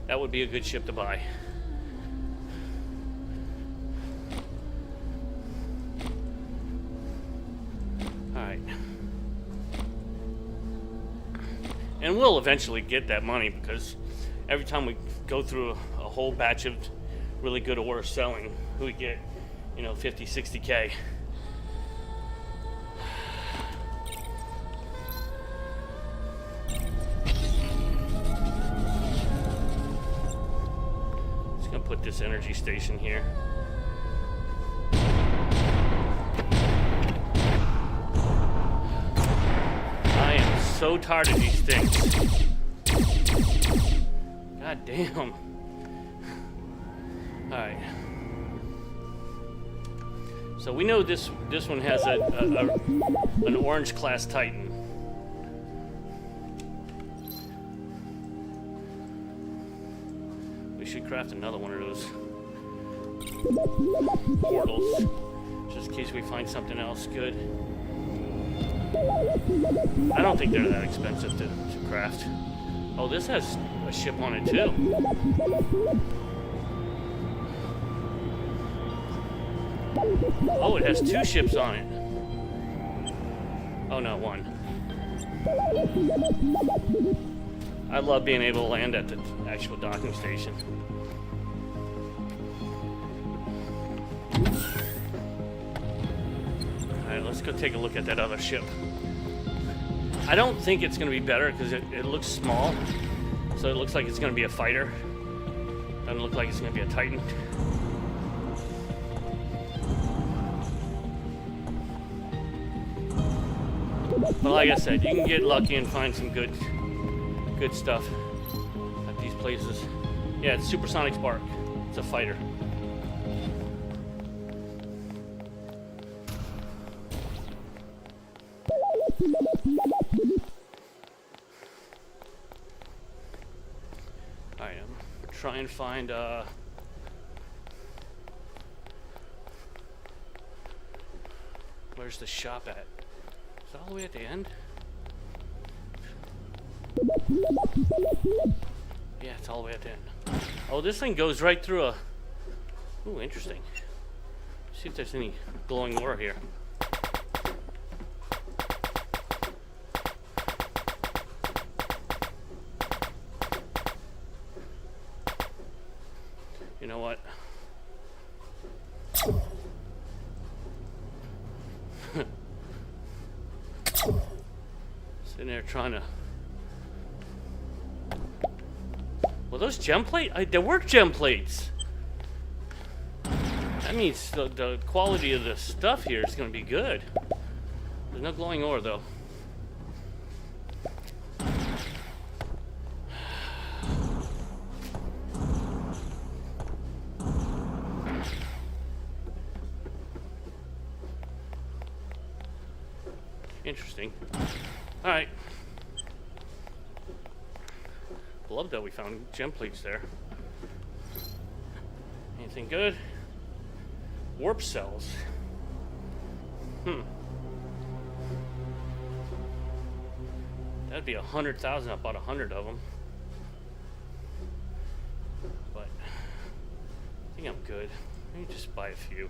that would be a good ship to buy. Alright. And we'll eventually get that money because every time we go through a whole batch of really good ore selling, we get, 50, 60K. Put this energy station here. I am so tired of these things. God damn. Alright. So we know this one has an orange class Titan. We should craft another one of those portals, just in case we find something else good. I don't think they're that expensive to craft. Oh, this has a ship on it too. Oh, it has 2 ships on it. Oh no, 1. I love being able to land at the actual docking station. Alright, let's go take a look at that other ship. I don't think it's going to be better because it looks small. So it looks like it's going to be a fighter. Doesn't look like it's going to be a Titan. But like I said, you can get lucky and find some good stuff at these places. Yeah, it's Supersonic Spark. It's a fighter. Alright, I'm trying to find where's the shop at? Is it all the way at the end? Yeah, it's all the way at the end. Oh, this thing goes right through a... Ooh, interesting. See if there's any glowing ore here. You know what? Sitting there trying to... Well, those gem plates? There were gem plates. That means the quality of the stuff here is going to be good. There's no glowing ore, though. Interesting. Alright. Love that we found gem plates there. Anything good? Warp cells. That'd be 100,000. I bought 100 of them. But I think I'm good. Let me just buy a few.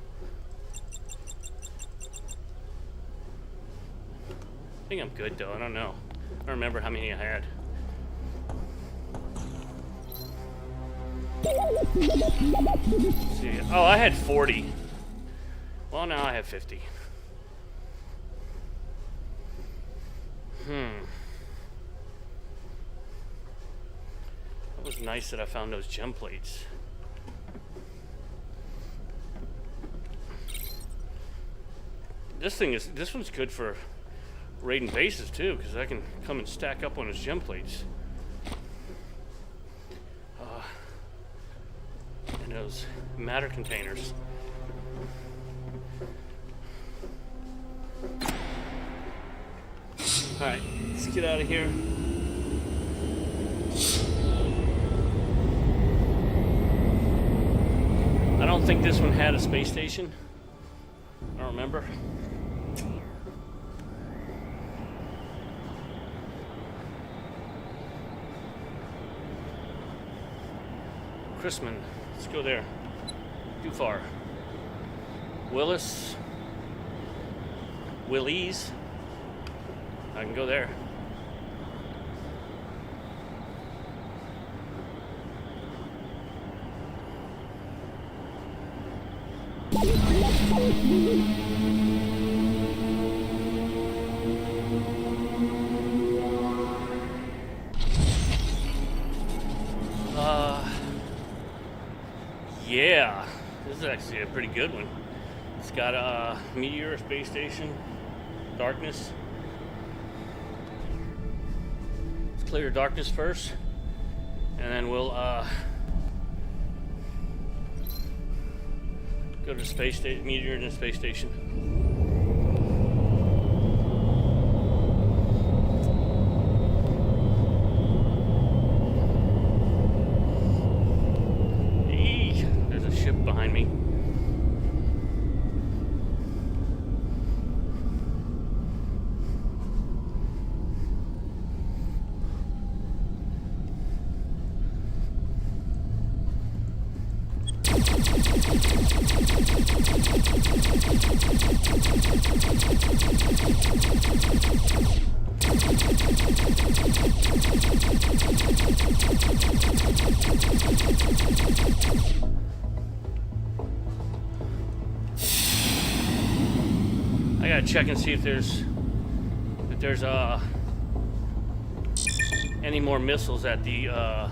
I think I'm good though. I don't know. I don't remember how many I had. Let's see. Oh, I had 40. Well, now I have 50. That was nice that I found those gem plates. This one's good for raiding bases too, because I can come and stack up on his gem plates. And those matter containers. Alright, let's get out of here. I don't think this one had a space station. I don't remember. Chrisman, let's go there. Too far. Willie's. I can go there. Yeah, this is actually a pretty good one. It's got a meteor, space station, darkness. Let's clear darkness first, and then we'll go go to the space station, meteor in the space station. Eee, there's a ship behind me. I gotta check and see if there's any more missiles at the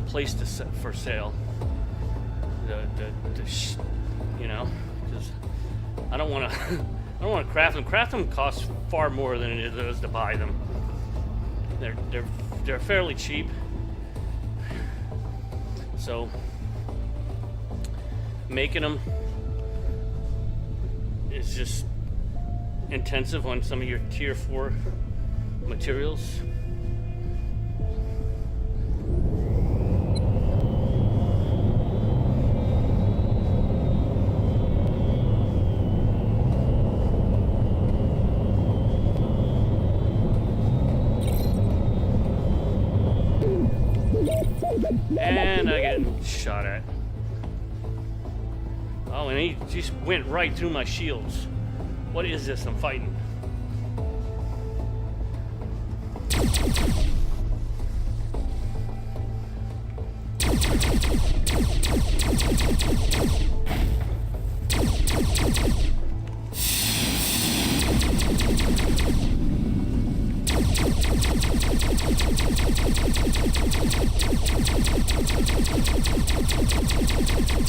place to set for sale. You know, because I don't want to I don't want to craft them. Craft them costs far more than it is to buy them. They're fairly cheap, so making them is just intensive on some of your tier 4 materials. And I get shot at. Oh, and he just went right through my shields. What is this I'm fighting?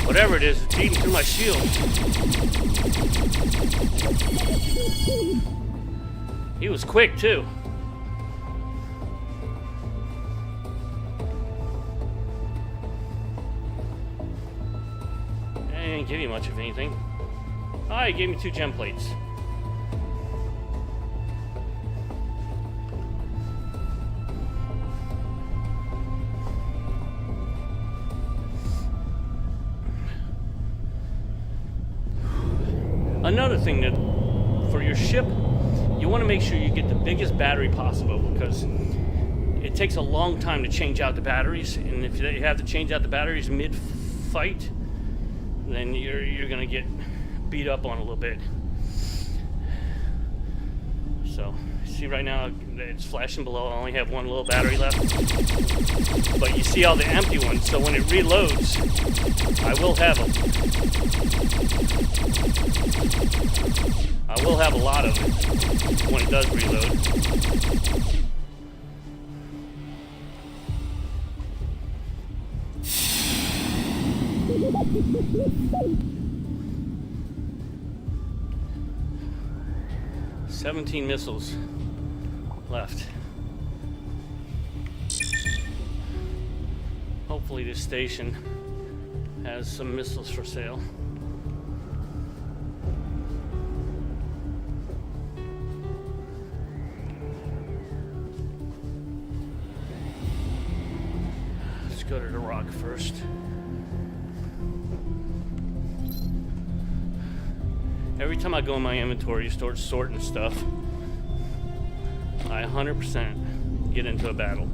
Whatever it is, it's eating through my shield. He was quick too. I didn't give you much of anything. Oh, he gave me 2 gem plates. Another thing that for your ship, you want to make sure you get the biggest battery possible, because it takes a long time to change out the batteries, and if you have to change out the batteries mid-fight, then you're gonna get beat up on a little bit. So, see right now it's flashing below. I only have 1 little battery left, but you see all the empty ones. So when it reloads, I will have them. I will have a lot of it when it does reload. $17 missiles left. Hopefully this station has some missiles for sale. Let's go to the rock first. Every time I go in my inventory, you start sorting stuff, I 100% get into a battle.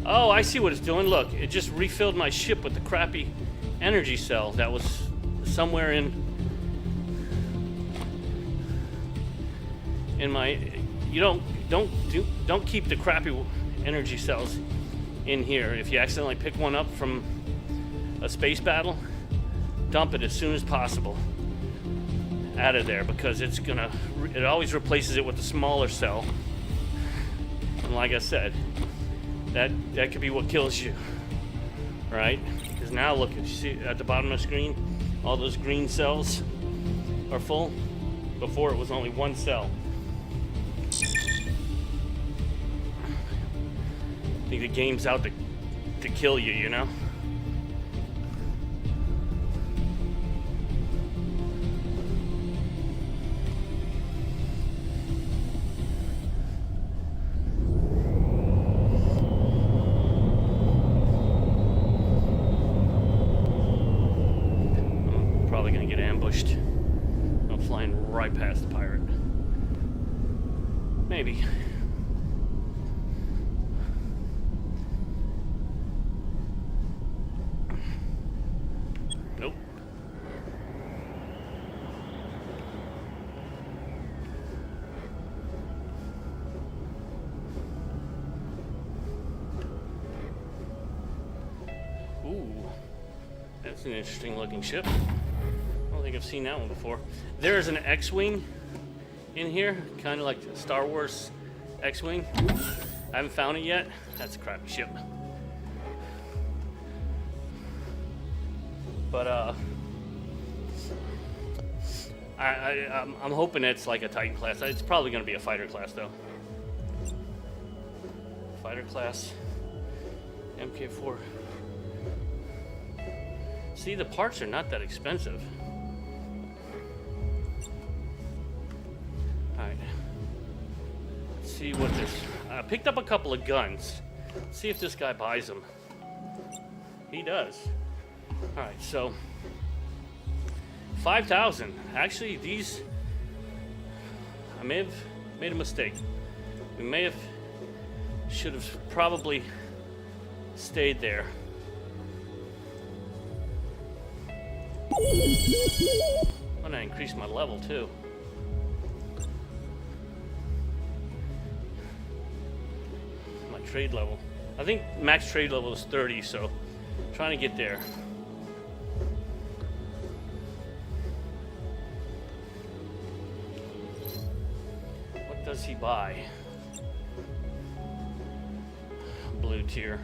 Oh, I see what it's doing. Look, it just refilled my ship with the crappy energy cell that was somewhere in my. You don't keep the crappy energy cells in here. If you accidentally pick one up from a space battle, dump it as soon as possible out of there, because it always replaces it with a smaller cell. And like I said, that could be what kills you, right? Because now look, you see at the bottom of the screen, all those green cells are full. Before it was only one cell. I think the game's out to kill you, you know? I'm probably gonna get ambushed. I'm flying right past the pirate. Maybe. Nope. Ooh, that's an interesting looking ship. I don't think I've seen that one before. There's an X-Wing in here, kind of like the Star Wars X-Wing. I haven't found it yet. That's a crappy ship. But I'm hoping it's like a Titan class. It's probably going to be a fighter class though. Fighter class, MK4. See, the parts are not that expensive. Alright. Let's see what this... I picked up a couple of guns. Let's see if this guy buys them. He does. Alright, so... 5,000. Actually, these... I may have made a mistake. We may have... Should have probably stayed there. And I increased my level too. My trade level. I think max trade level is 30, so I'm trying to get there. What does he buy? Blue tier.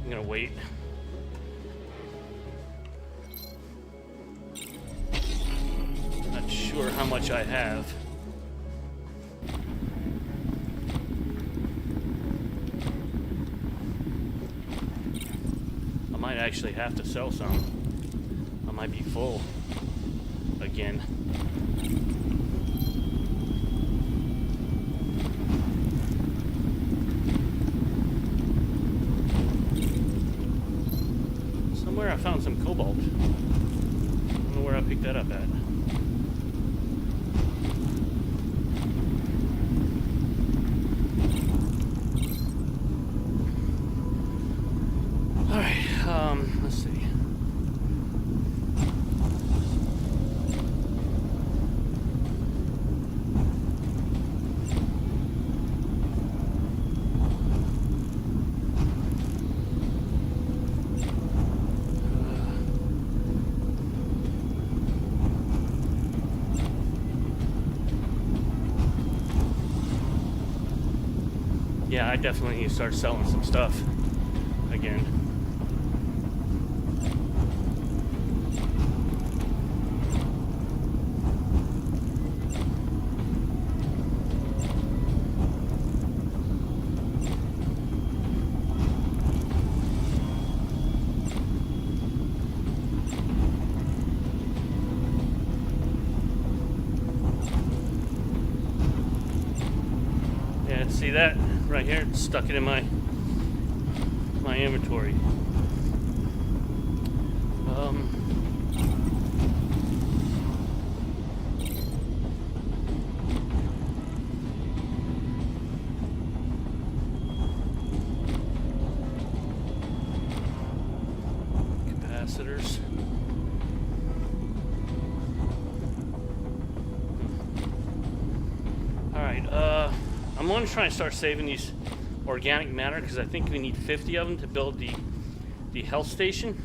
I'm gonna wait. Not sure how much I have. I might actually have to sell some. I might be full again. Somewhere I found some cobalt. I don't know where I picked that up at. Let's see. Yeah, I definitely need to start selling some stuff again. Yeah, see that right here? It's stuck it in my inventory. Capacitors. All right. I'm I'm going to try and start saving these organic matter because I think we need 50 of them to build the health station.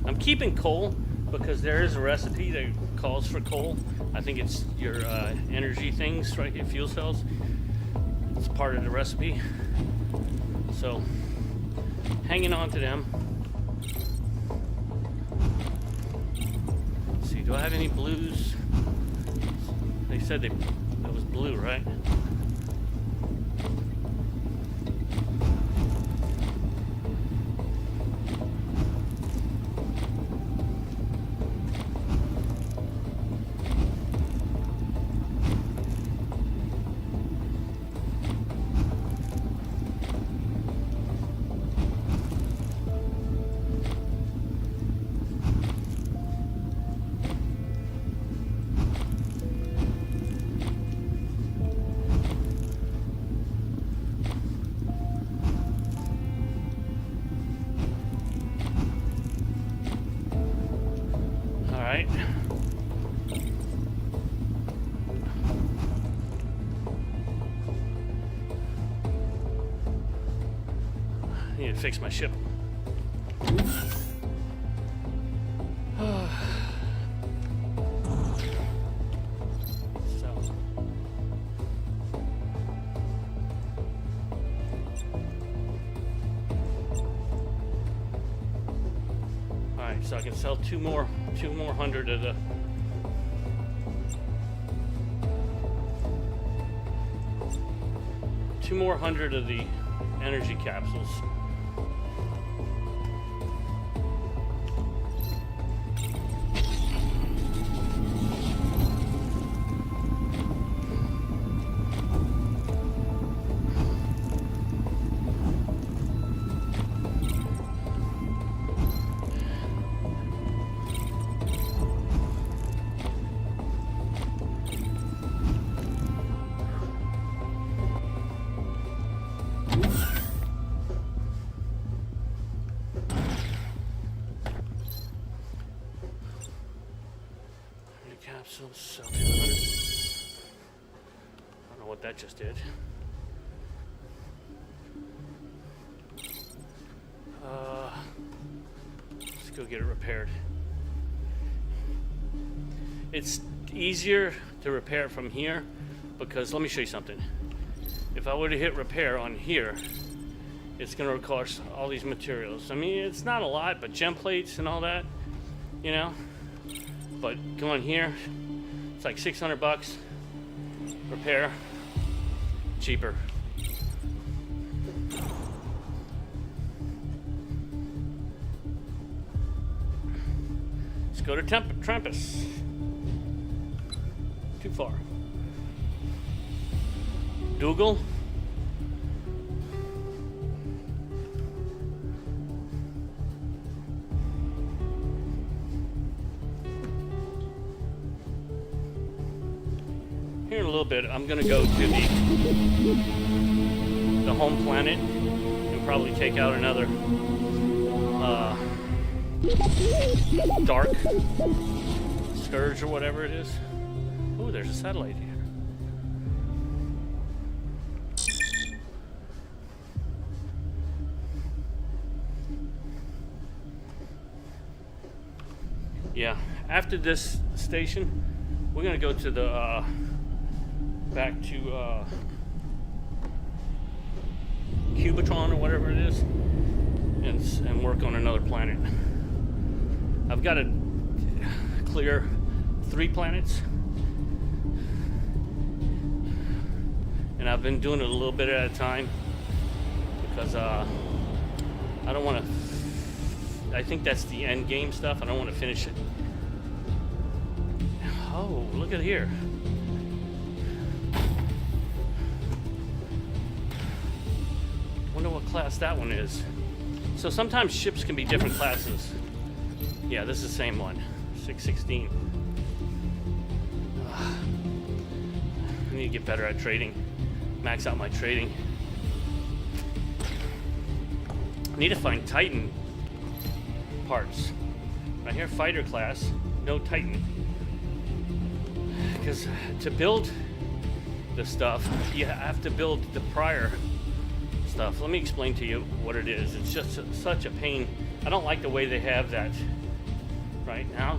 I'm keeping coal because there is a recipe that calls for coal. I think it's your energy things right here, fuel cells. It's part of the recipe. So, hanging on to them. Let's see, do I have any blues? They said that was blue, right? I need to fix my ship. Alright, so I can sell two more hundred of the energy capsules. So 200. I don't know what that just did. Let's go get it repaired. It's easier to repair it from here because let me show you something. If I were to hit repair on here, it's going to require all these materials. I mean, it's not a lot, but gem plates and all that, you know. But going here, it's like 600 bucks. Repair, cheaper. Let's go to Trampus. Too far. Dougal. Here in a little bit, I'm gonna go to the home planet and probably take out another dark scourge or whatever it is. Oh, there's a satellite here. Yeah, after this station, we're gonna go to the back to Cubitron or whatever it is, and work on another planet. I've got to clear 3 planets, and I've been doing it a little bit at a time because I don't want to. I think that's the end game stuff. I don't want to finish it. Oh, look at here. Wonder what class that one is. So sometimes ships can be different classes. Yeah, this is the same one. 616. I need to get better at trading. Max out my trading. need to find Titan parts. Right here, fighter class, no Titan. Because to build the stuff, you have to build the prior stuff. Let me explain to you what it is. It's just such a pain. I don't like the way they have that right now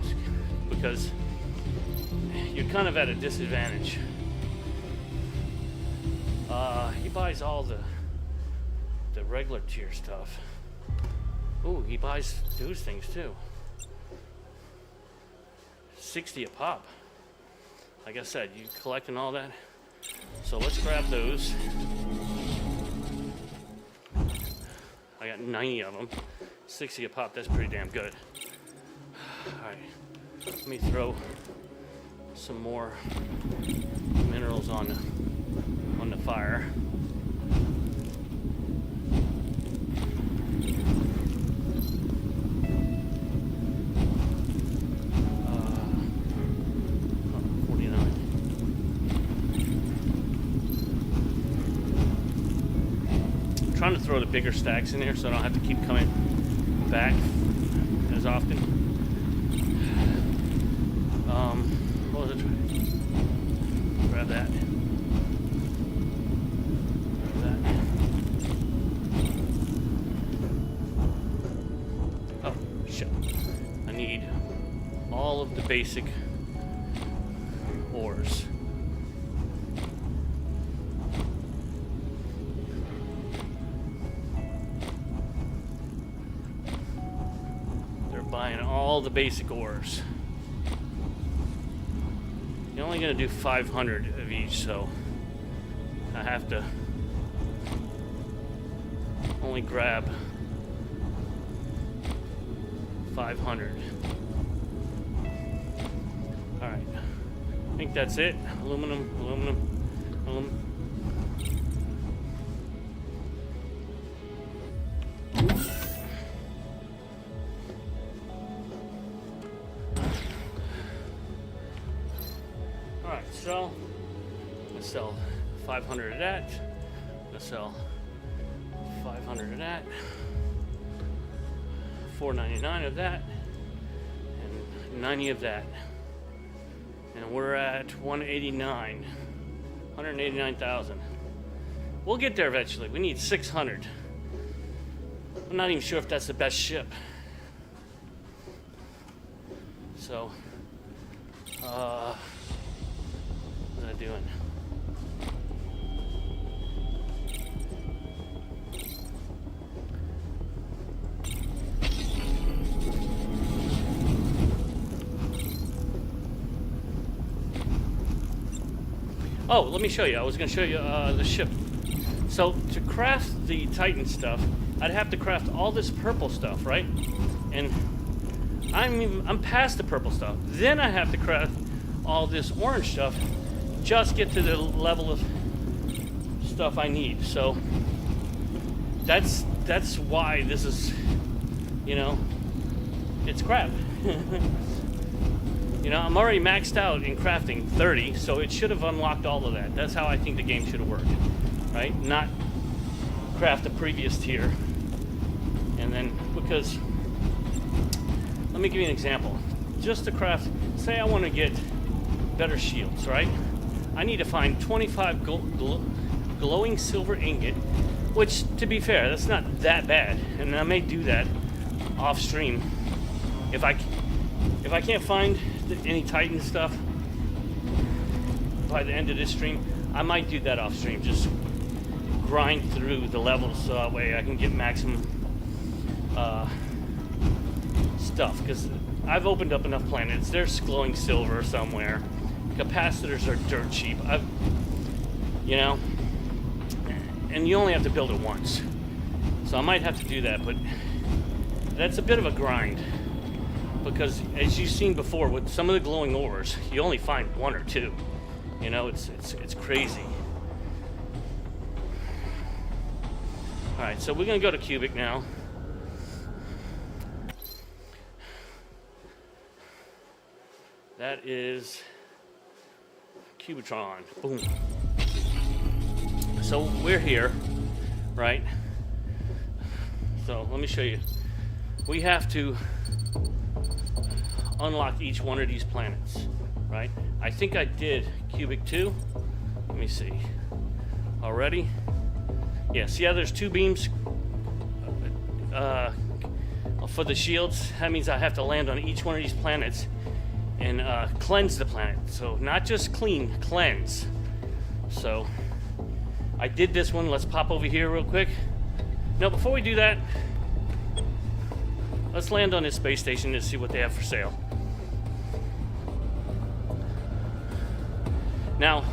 because you're kind of at a disadvantage. He buys all the regular tier stuff. Ooh, he buys those things too. 60 a pop. Like I said, you collecting all that. So let's grab those. I got 90 of them. 60 a pop, that's pretty damn good. Alright, let me throw some more minerals on the fire. Trying to throw the bigger stacks in there so I don't have to keep coming back as often. What was it? Grab that. Grab that. Oh, shit. I need all of the basic ores. Buying all the basic ores. You're only going to do 500 of each, so I have to only grab 500. Alright, I think that's it. Aluminum. So, let's sell 500 of that. Let's sell 500 of that. 499 of that. And 90 of that. And we're at 189. 189,000. We'll get there eventually. We need 600. I'm not even sure if that's the best ship. So, what am I doing? Oh, let me show you. I was going to show you the ship. So to craft the Titan stuff, I'd have to craft all this purple stuff, right? And I'm past the purple stuff. Then I have to craft all this orange stuff. Just get to the level of stuff I need. So that's why this is, you know, it's crap. You know, I'm already maxed out in crafting 30, so it should have unlocked all of that. That's how I think the game should have worked, right? Not craft the previous tier. And then, because, let me give you an example. Just to craft, say I want to get better shields, right? I need to find 25 glowing silver ingot, which, to be fair, that's not that bad. And I may do that off stream. If I can't find any Titan stuff by the end of this stream, I might do that off stream. Just grind through the levels so that way I can get maximum stuff. Because I've opened up enough planets. There's glowing silver somewhere. Capacitors are dirt cheap. You know, and you only have to build it once. So I might have to do that, but that's a bit of a grind. Because as you've seen before, with some of the glowing ores, you only find one or two. You know, it's crazy. All right, so we're gonna go to Cubic now. That is Cubitron. Boom. So we're here, right? So let me show you. We have to unlock each one of these planets, right? I think I did cubic 2. Let me see. Already? Yeah, see how there's 2 beams for the shields? That means I have to land on each one of these planets and cleanse the planet. So not just clean, cleanse. So I did this one. Let's pop over here real quick. Now, before we do that, let's land on this space station and see what they have for sale. Now,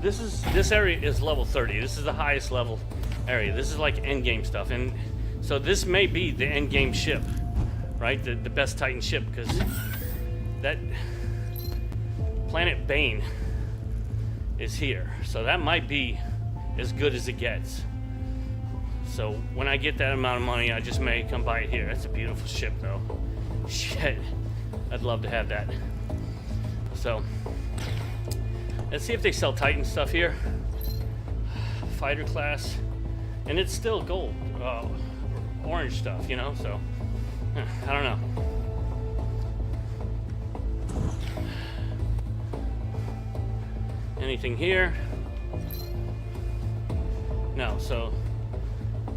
this area is level 30. This is the highest level area. This is like end game stuff, and so this may be the end game ship, right? The best Titan ship, because that planet Bane is here, so that might be as good as it gets. So when I get that amount of money, I just may come by it here. That's a beautiful ship, though. Shit, I'd love to have that. So let's see if they sell Titan stuff here. Fighter class, and it's still gold, orange stuff, you know. So I don't know. Anything here? No. So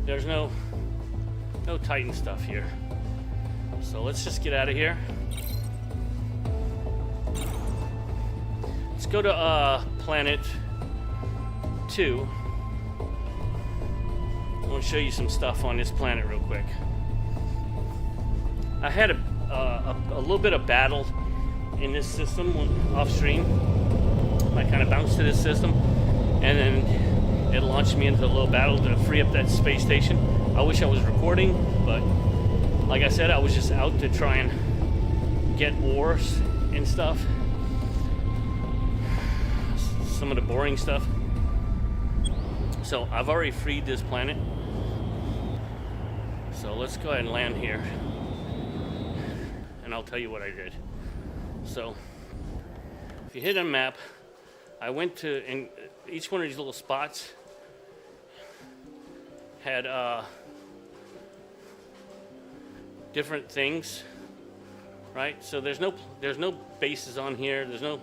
there's no Titan stuff here. So let's just get out of here. Let's go to planet 2. I want to show you some stuff on this planet real quick. I had a little bit of battle in this system off stream. I kind of bounced to this system, and then it launched me into a little battle to free up that space station. I wish I was recording, but like I said, I was just out to try and get ores and stuff. Some of the boring stuff. So I've already freed this planet. So let's go ahead and land here, and I'll tell you what I did. So if you hit a map, I went to, and each one of these little spots had different things, right? So there's no bases on here. There's no,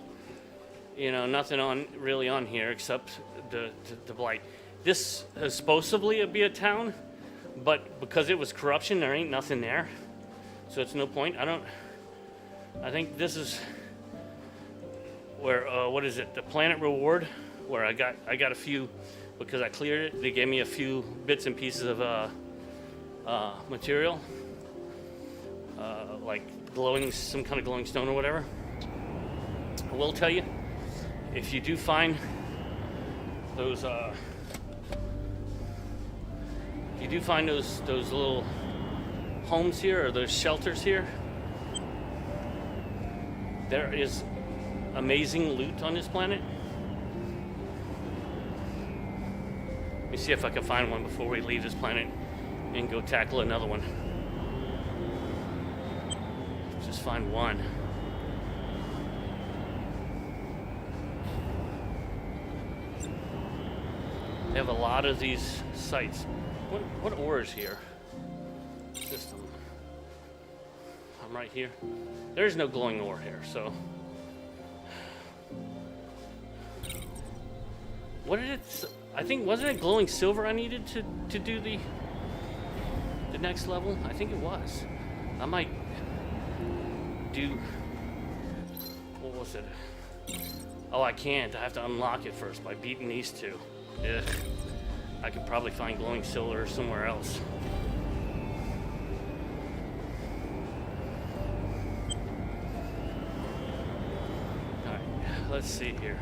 nothing really on here except the blight. This is supposedly be a town, but because it was corruption, there ain't nothing there. So it's no point. I think this is where, what is it? The planet reward, where I got a few, because I cleared it. They gave me a few bits and pieces of material, like some kind of glowing stone or whatever. I will tell you, if you do find those, those little homes here, or those shelters here, there is amazing loot on this planet. Let me see if I can find one before we leave this planet and go tackle another one. Just find one. They have a lot of these sites. What ore is here? System. I'm right here. There's no glowing ore here, so. What did it? I think, wasn't it glowing silver I needed to do the next level? I think it was. I might do. What was it? Oh, I can't. I have to unlock it first by beating these two. Ugh. I could probably find glowing silver somewhere else. Alright, let's see here.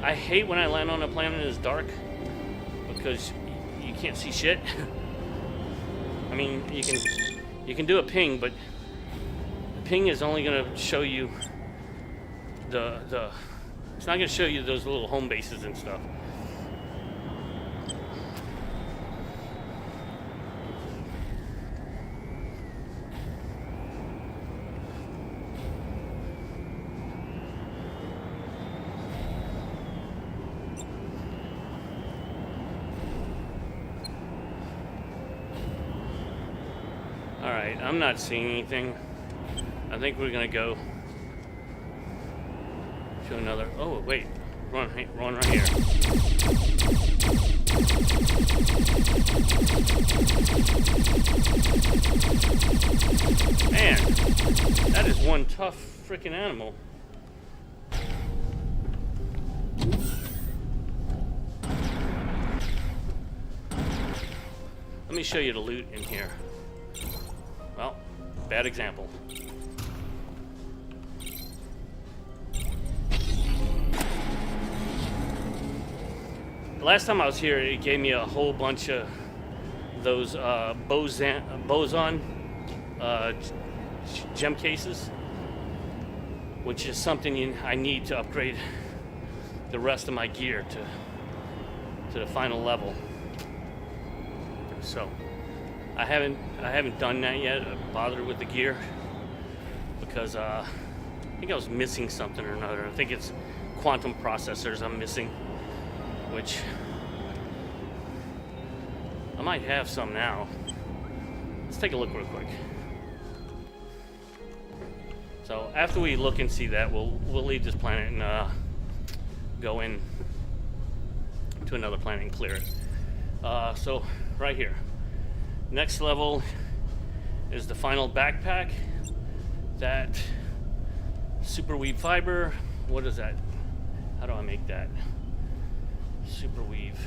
I hate when I land on a planet and it's dark, because you can't see shit. I mean, you can do a ping, but the ping is only going to show you it's not going to show you those little home bases and stuff. Alright, I'm not seeing anything. I think we're gonna go to another. Oh, wait. Run right here. Man, that is one tough freaking animal. Let me show you the loot in here. Well, bad example. Last time I was here, it gave me a whole bunch of those boson gem cases, which is something I need to upgrade the rest of my gear to the final level. So I haven't done that yet. Bothered with the gear because I think I was missing something or another. I think it's quantum processors I'm missing, which I might have some now. Let's take a look real quick. So after we look and see that, we'll leave this planet and go in to another planet and clear it. So right here, next level is the final backpack. That super weave fiber. What is that? How do I make that? Super weave.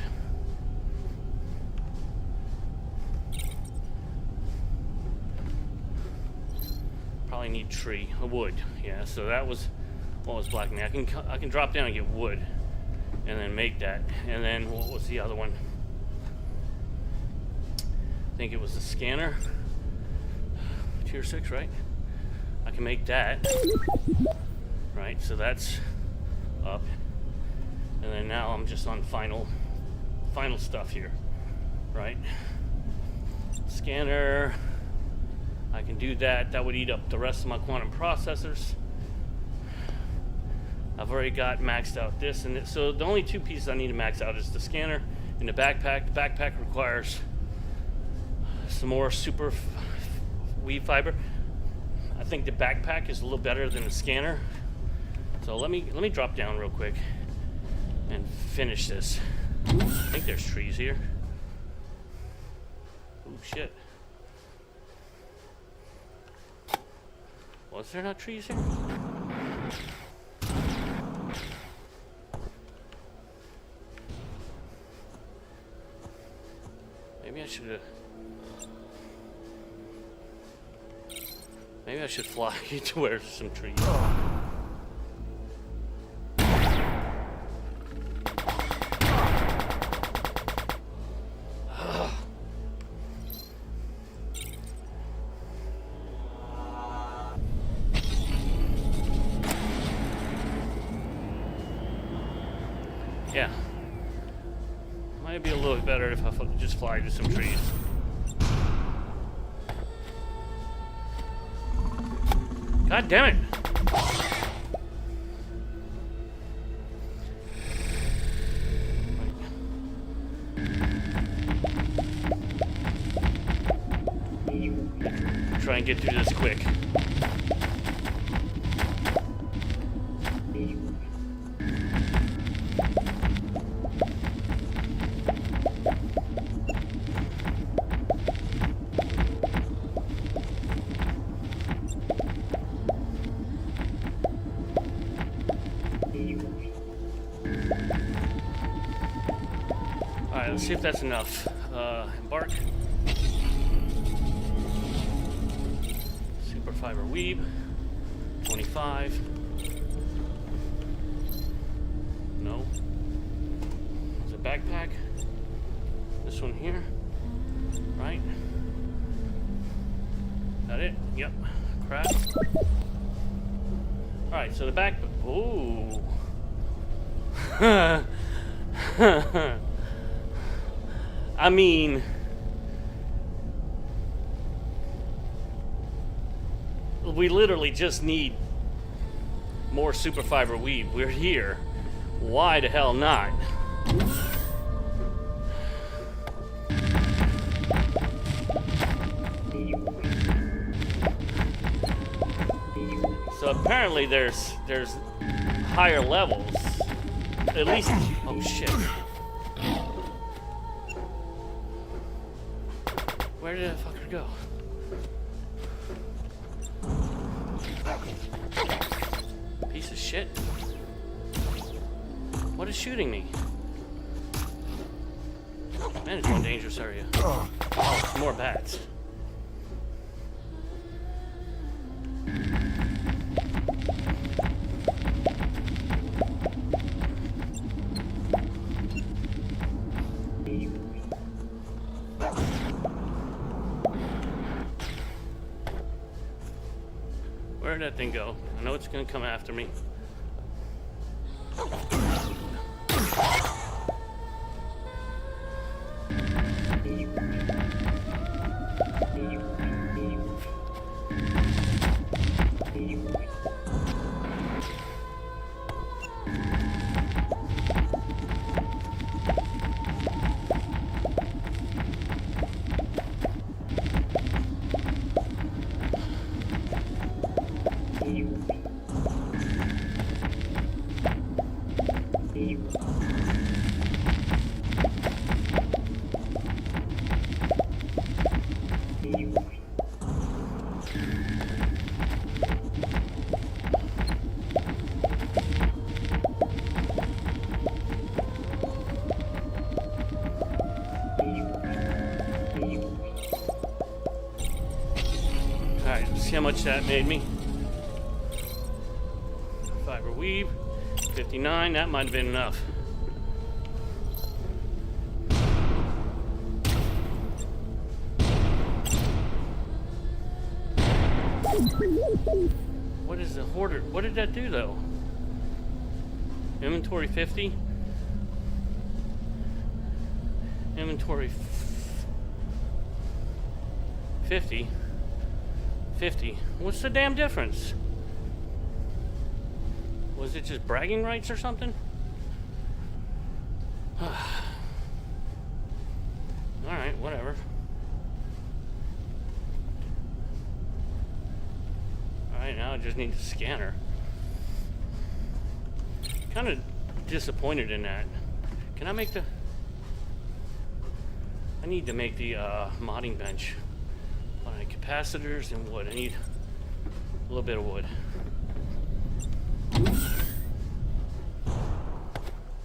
Probably need tree, wood. Yeah. So that was what was blocking me. I can drop down and get wood, and then make that. And then what was the other one? I think it was the scanner. Tier 6, right? I can make that. Right. So that's up. And then now I'm just on final stuff here, right? Scanner, I can do that. That would eat up the rest of my quantum processors. I've already got maxed out this and this. So the only two pieces I need to max out is the scanner and the backpack. The backpack requires some more super weave fiber. I think the backpack is a little better than the scanner. So let me drop down real quick and finish this. I think there's trees here. Oh shit. Was there not trees here? Maybe I should fly to where there's some trees. Yeah. Might be a little bit better if I just fly to some trees. God damn it! Try and get through this quick. Alright, let's see if that's enough. Embark. Super fiber weave. 25. No. There's a backpack. This one here. Right? That it? Yep. Crap. Alright, so the back. Ooh. I mean, we literally just need more super fiber weave. We're here. Why the hell not? So apparently there's higher levels. At least, oh shit. Where did that fucker go? Piece of shit. What is shooting me? Man, it's one dangerous area. Oh, more bats. Where did that thing go? I know it's gonna come after me. See how much that made me. Fiber weave, 59, that might have been enough. What is the hoarder? What did that do though? Inventory 50? Inventory 50? 50. What's the damn difference? Was it just bragging rights or something? Alright, whatever. Alright, now I just need the scanner. Kind of disappointed in that. Can I make the... I need to make the modding bench. Capacitors and wood. I need a little bit of wood.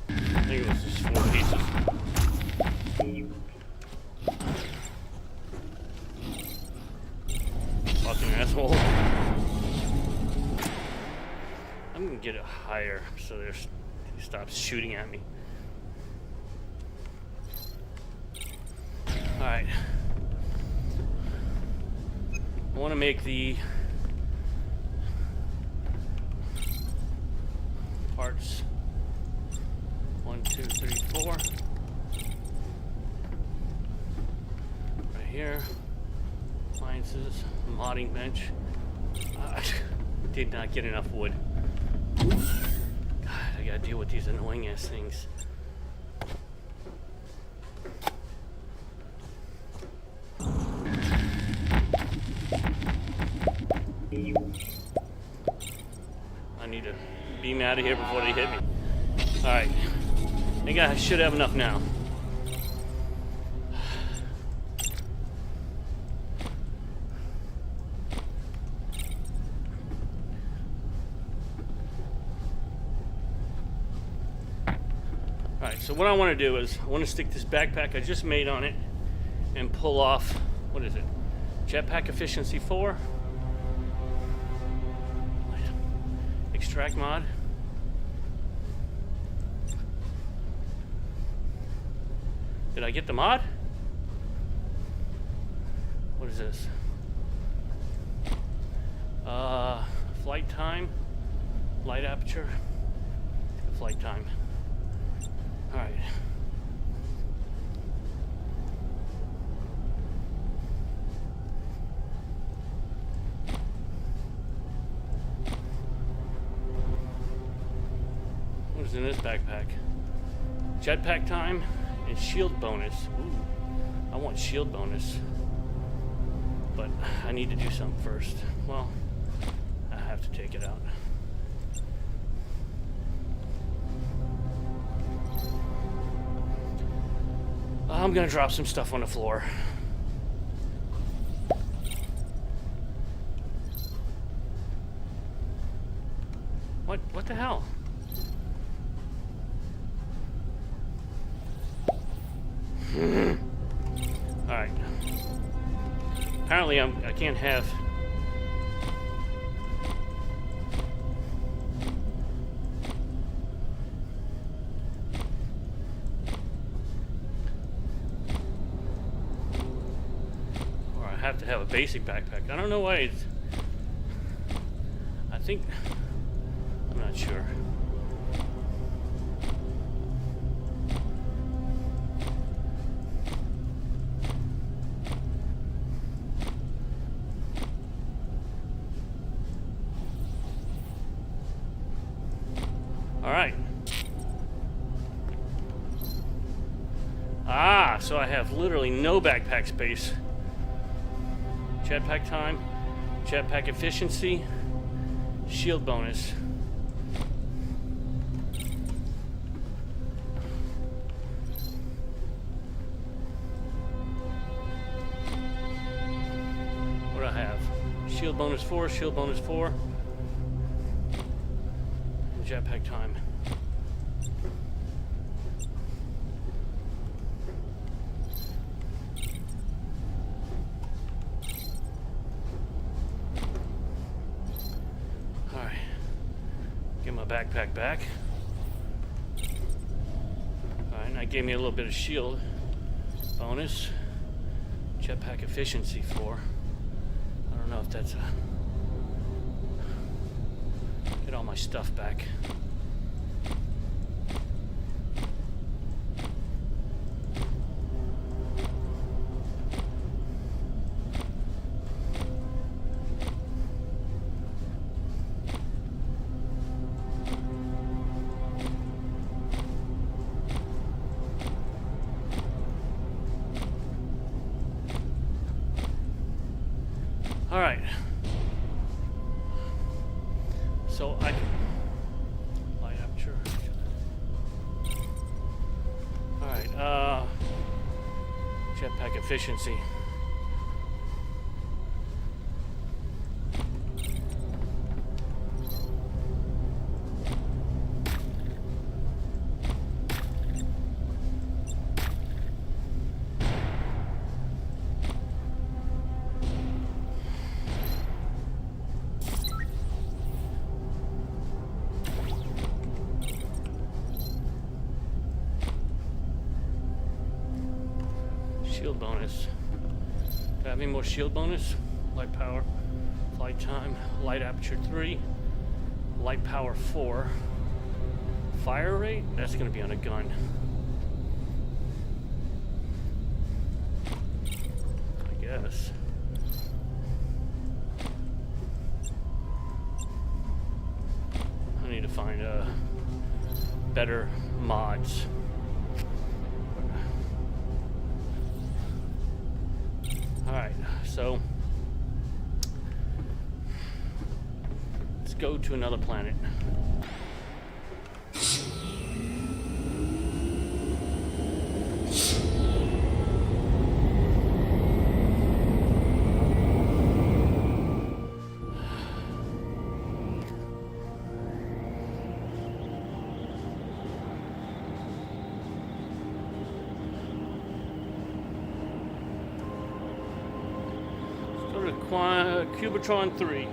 I think it was just 4 pieces. Fucking asshole. I'm gonna get it higher so he stops shooting at me. Alright. I want to make the parts 1, 2, 3, 4 right here. Appliances, modding bench. Did not get enough wood. God, I gotta deal with these annoying ass things. I need to beam out of here before they hit me. Alright. I think I should have enough now. Alright, so what I want to do is I want to stick this backpack I just made on it and pull off, what is it? Jetpack efficiency 4. Extract mod. Did I get the mod? What is this? Flight time, light aperture, flight time. All right. What's in this backpack? Jetpack time and shield bonus. Ooh, I want shield bonus. But I need to do something first. Well, I have to take it out. I'm gonna drop some stuff on the floor. What the hell? Alright. Apparently I can't have... Or I have to have a basic backpack. I don't know why it's... I think... I'm not sure. All right. Ah, so I have literally no backpack space. Jetpack time, jetpack efficiency, shield bonus. What do I have? Shield bonus 4, shield bonus 4. Jetpack time. All right, get my backpack back. All right, and that gave me a little bit of shield bonus. Jetpack efficiency 4. I don't know if that's a... Get all my stuff back. All right. So I can light aperture. All right, jetpack efficiency. Shield bonus. Do I have any more shield bonus? Light power, flight time, light aperture 3, light power 4. Fire rate? That's gonna be on a gun. I guess. I need to find better mods. Alright, so let's go to another planet. Cubitron 3.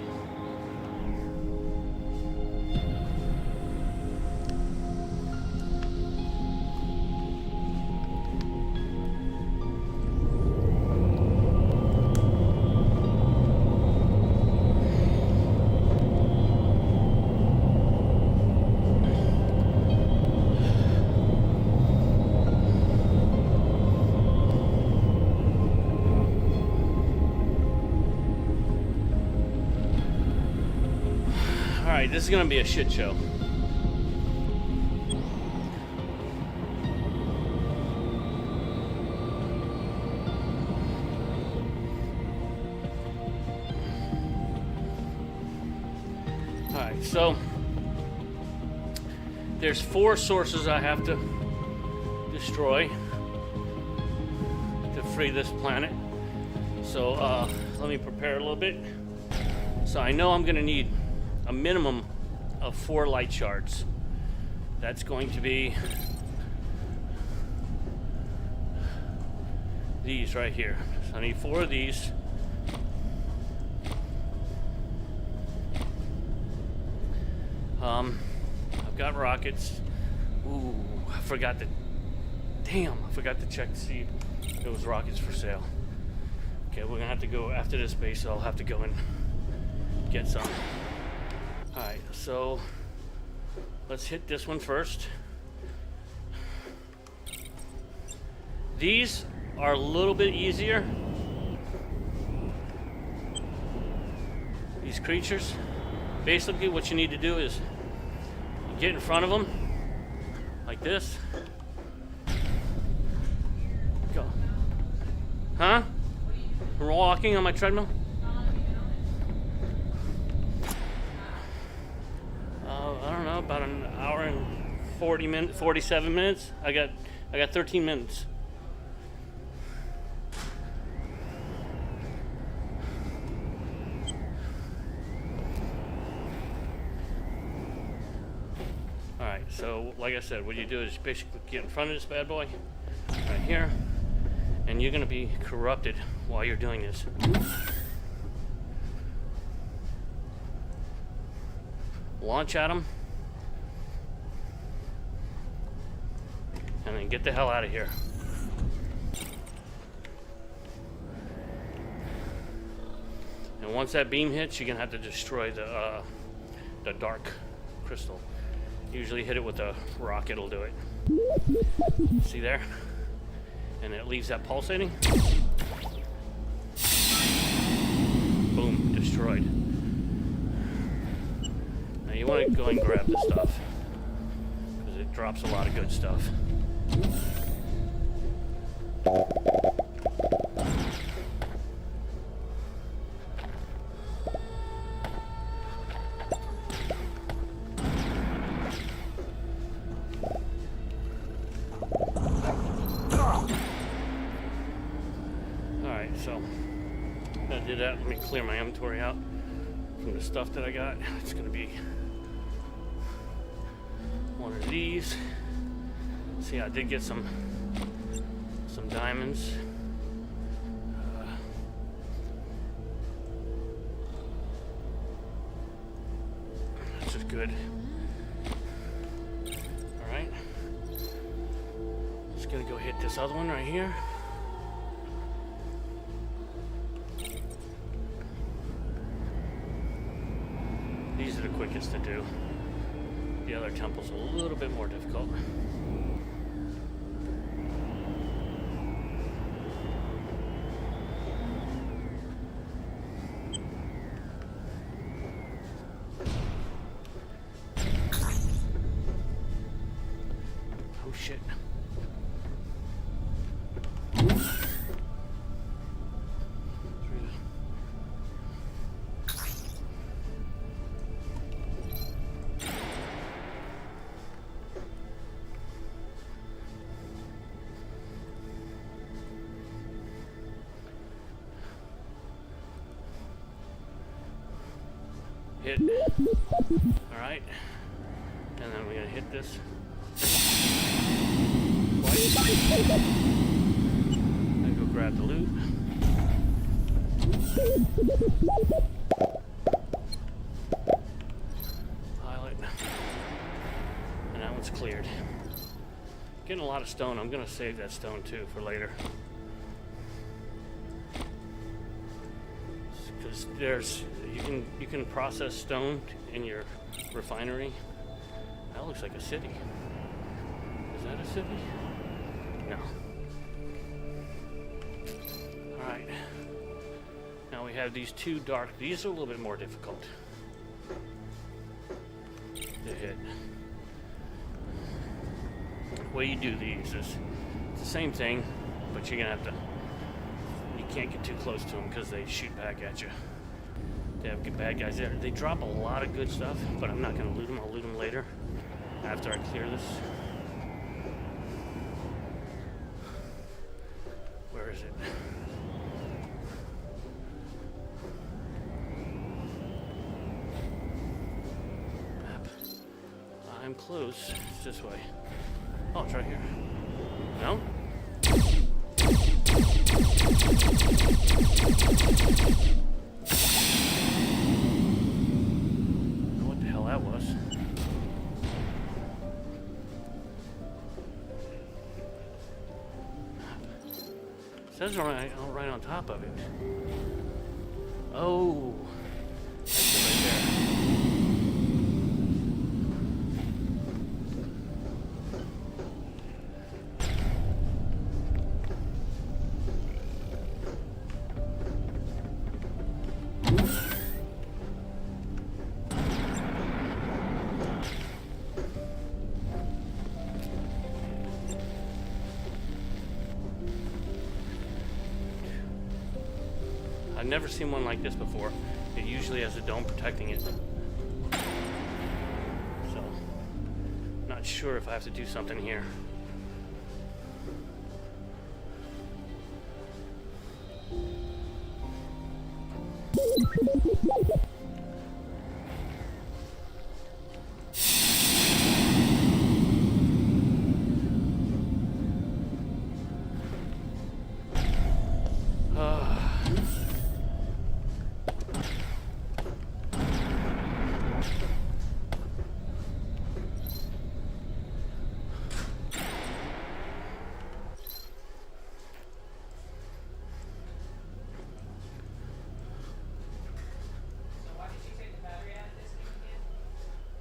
Alright, this is gonna be a shit show. Alright, so there's 4 sources I have to destroy to free this planet. So let me prepare a little bit. So I know I'm going to need a minimum of 4 light shards. That's going to be these right here. So I need 4 of these. I've got rockets. Ooh, I forgot to check to see if there was rockets for sale. Okay, we're gonna have to go after this base, so I'll have to go and get some. Alright, so let's hit this one first. These are a little bit easier. These creatures. Basically what you need to do is get in front of them like this. Go. Huh? Walking on my treadmill? I don't know, about an hour and 47 minutes. I got 13 minutes. Alright, so like I said, what you do is basically get in front of this bad boy right here, and you're going to be corrupted while you're doing this. Launch at him, and then get the hell out of here. And once that beam hits, you're going to have to destroy the dark crystal. Usually hit it with a rocket, it'll do it. See there? And it leaves that pulsating. Boom, destroyed. Now you want to go and grab this stuff, because it drops a lot of good stuff. So, I did that. Let me clear my inventory out from the stuff that I got. It's going to be one of these. See, I did get some diamonds. This is good. All right. Just going to go hit this other one right here. These are the quickest to do. The other temple's a little bit more difficult. Oh shit. Hit. Alright. And then we're going to hit this twice. And go grab the loot. Pilot. And that one's cleared. Getting a lot of stone. I'm going to save that stone too for later. Because you can process stone in your refinery. That looks like a city. Is that a city? No. Alright. Now we have these 2 dark. These are a little bit more difficult to hit. The way you do these is it's the same thing, but you're gonna have to. You can't get too close to them because they shoot back at you. They have good bad guys there. They drop a lot of good stuff, but I'm not going to loot them. I'll loot them later after I clear this. Where is it? Map. I'm close. It's this way. Oh, it's right here. No? What the hell that was? It says right on top of it. Oh, that's it right there. I've never seen one like this before. It usually has a dome protecting it. So, not sure if I have to do something here.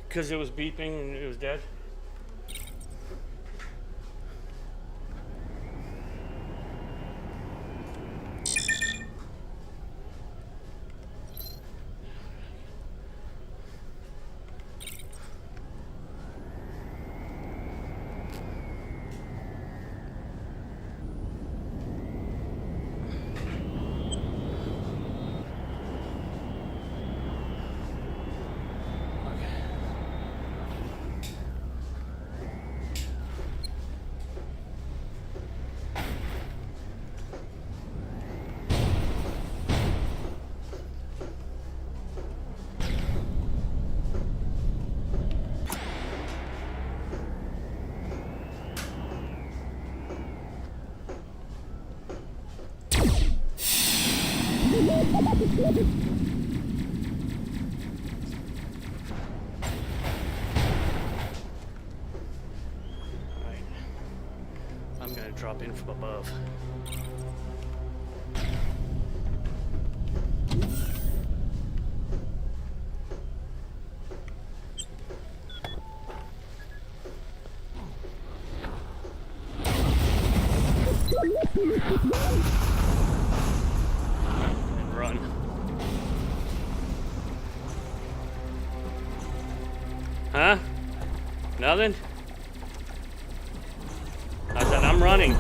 Because it was beeping and it was dead? Alright. I'm gonna drop in from above. And run. Huh? Nothing? I said I'm running.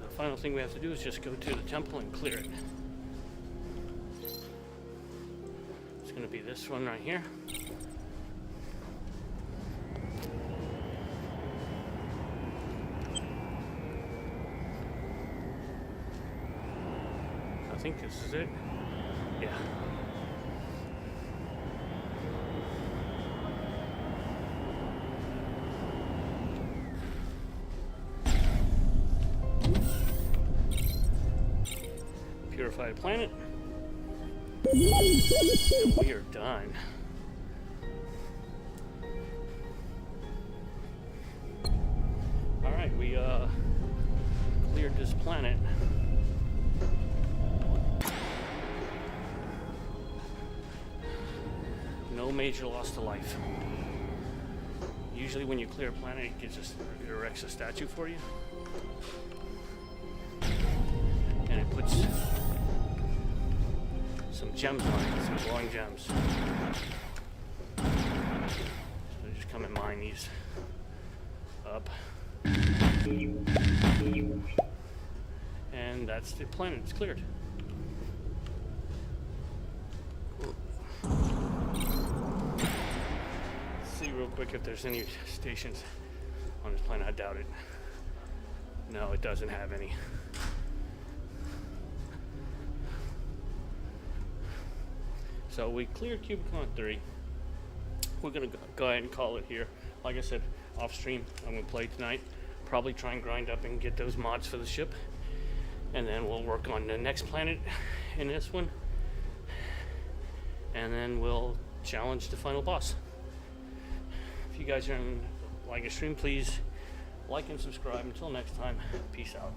The final thing we have to do is just go to the temple and clear it. It's going to be this one right here. I think this is it. Yeah. Purified planet. And we are done. this planet. No major loss to life. Usually when you clear a planet, it erects a statue for you. And it puts some gems on it, some glowing gems. So just come and mine these up. And that's the planet, it's cleared. See real quick if there's any stations on this planet. I doubt it. No, it doesn't have any. So we cleared Cubicon 3. We're gonna go ahead and call it here. Like I said, off stream, I'm gonna play tonight. Probably try and grind up and get those mods for the ship. And then we'll work on the next planet in this one. And then we'll challenge the final boss. If you guys are like a stream, please like and subscribe. Until next time, peace out.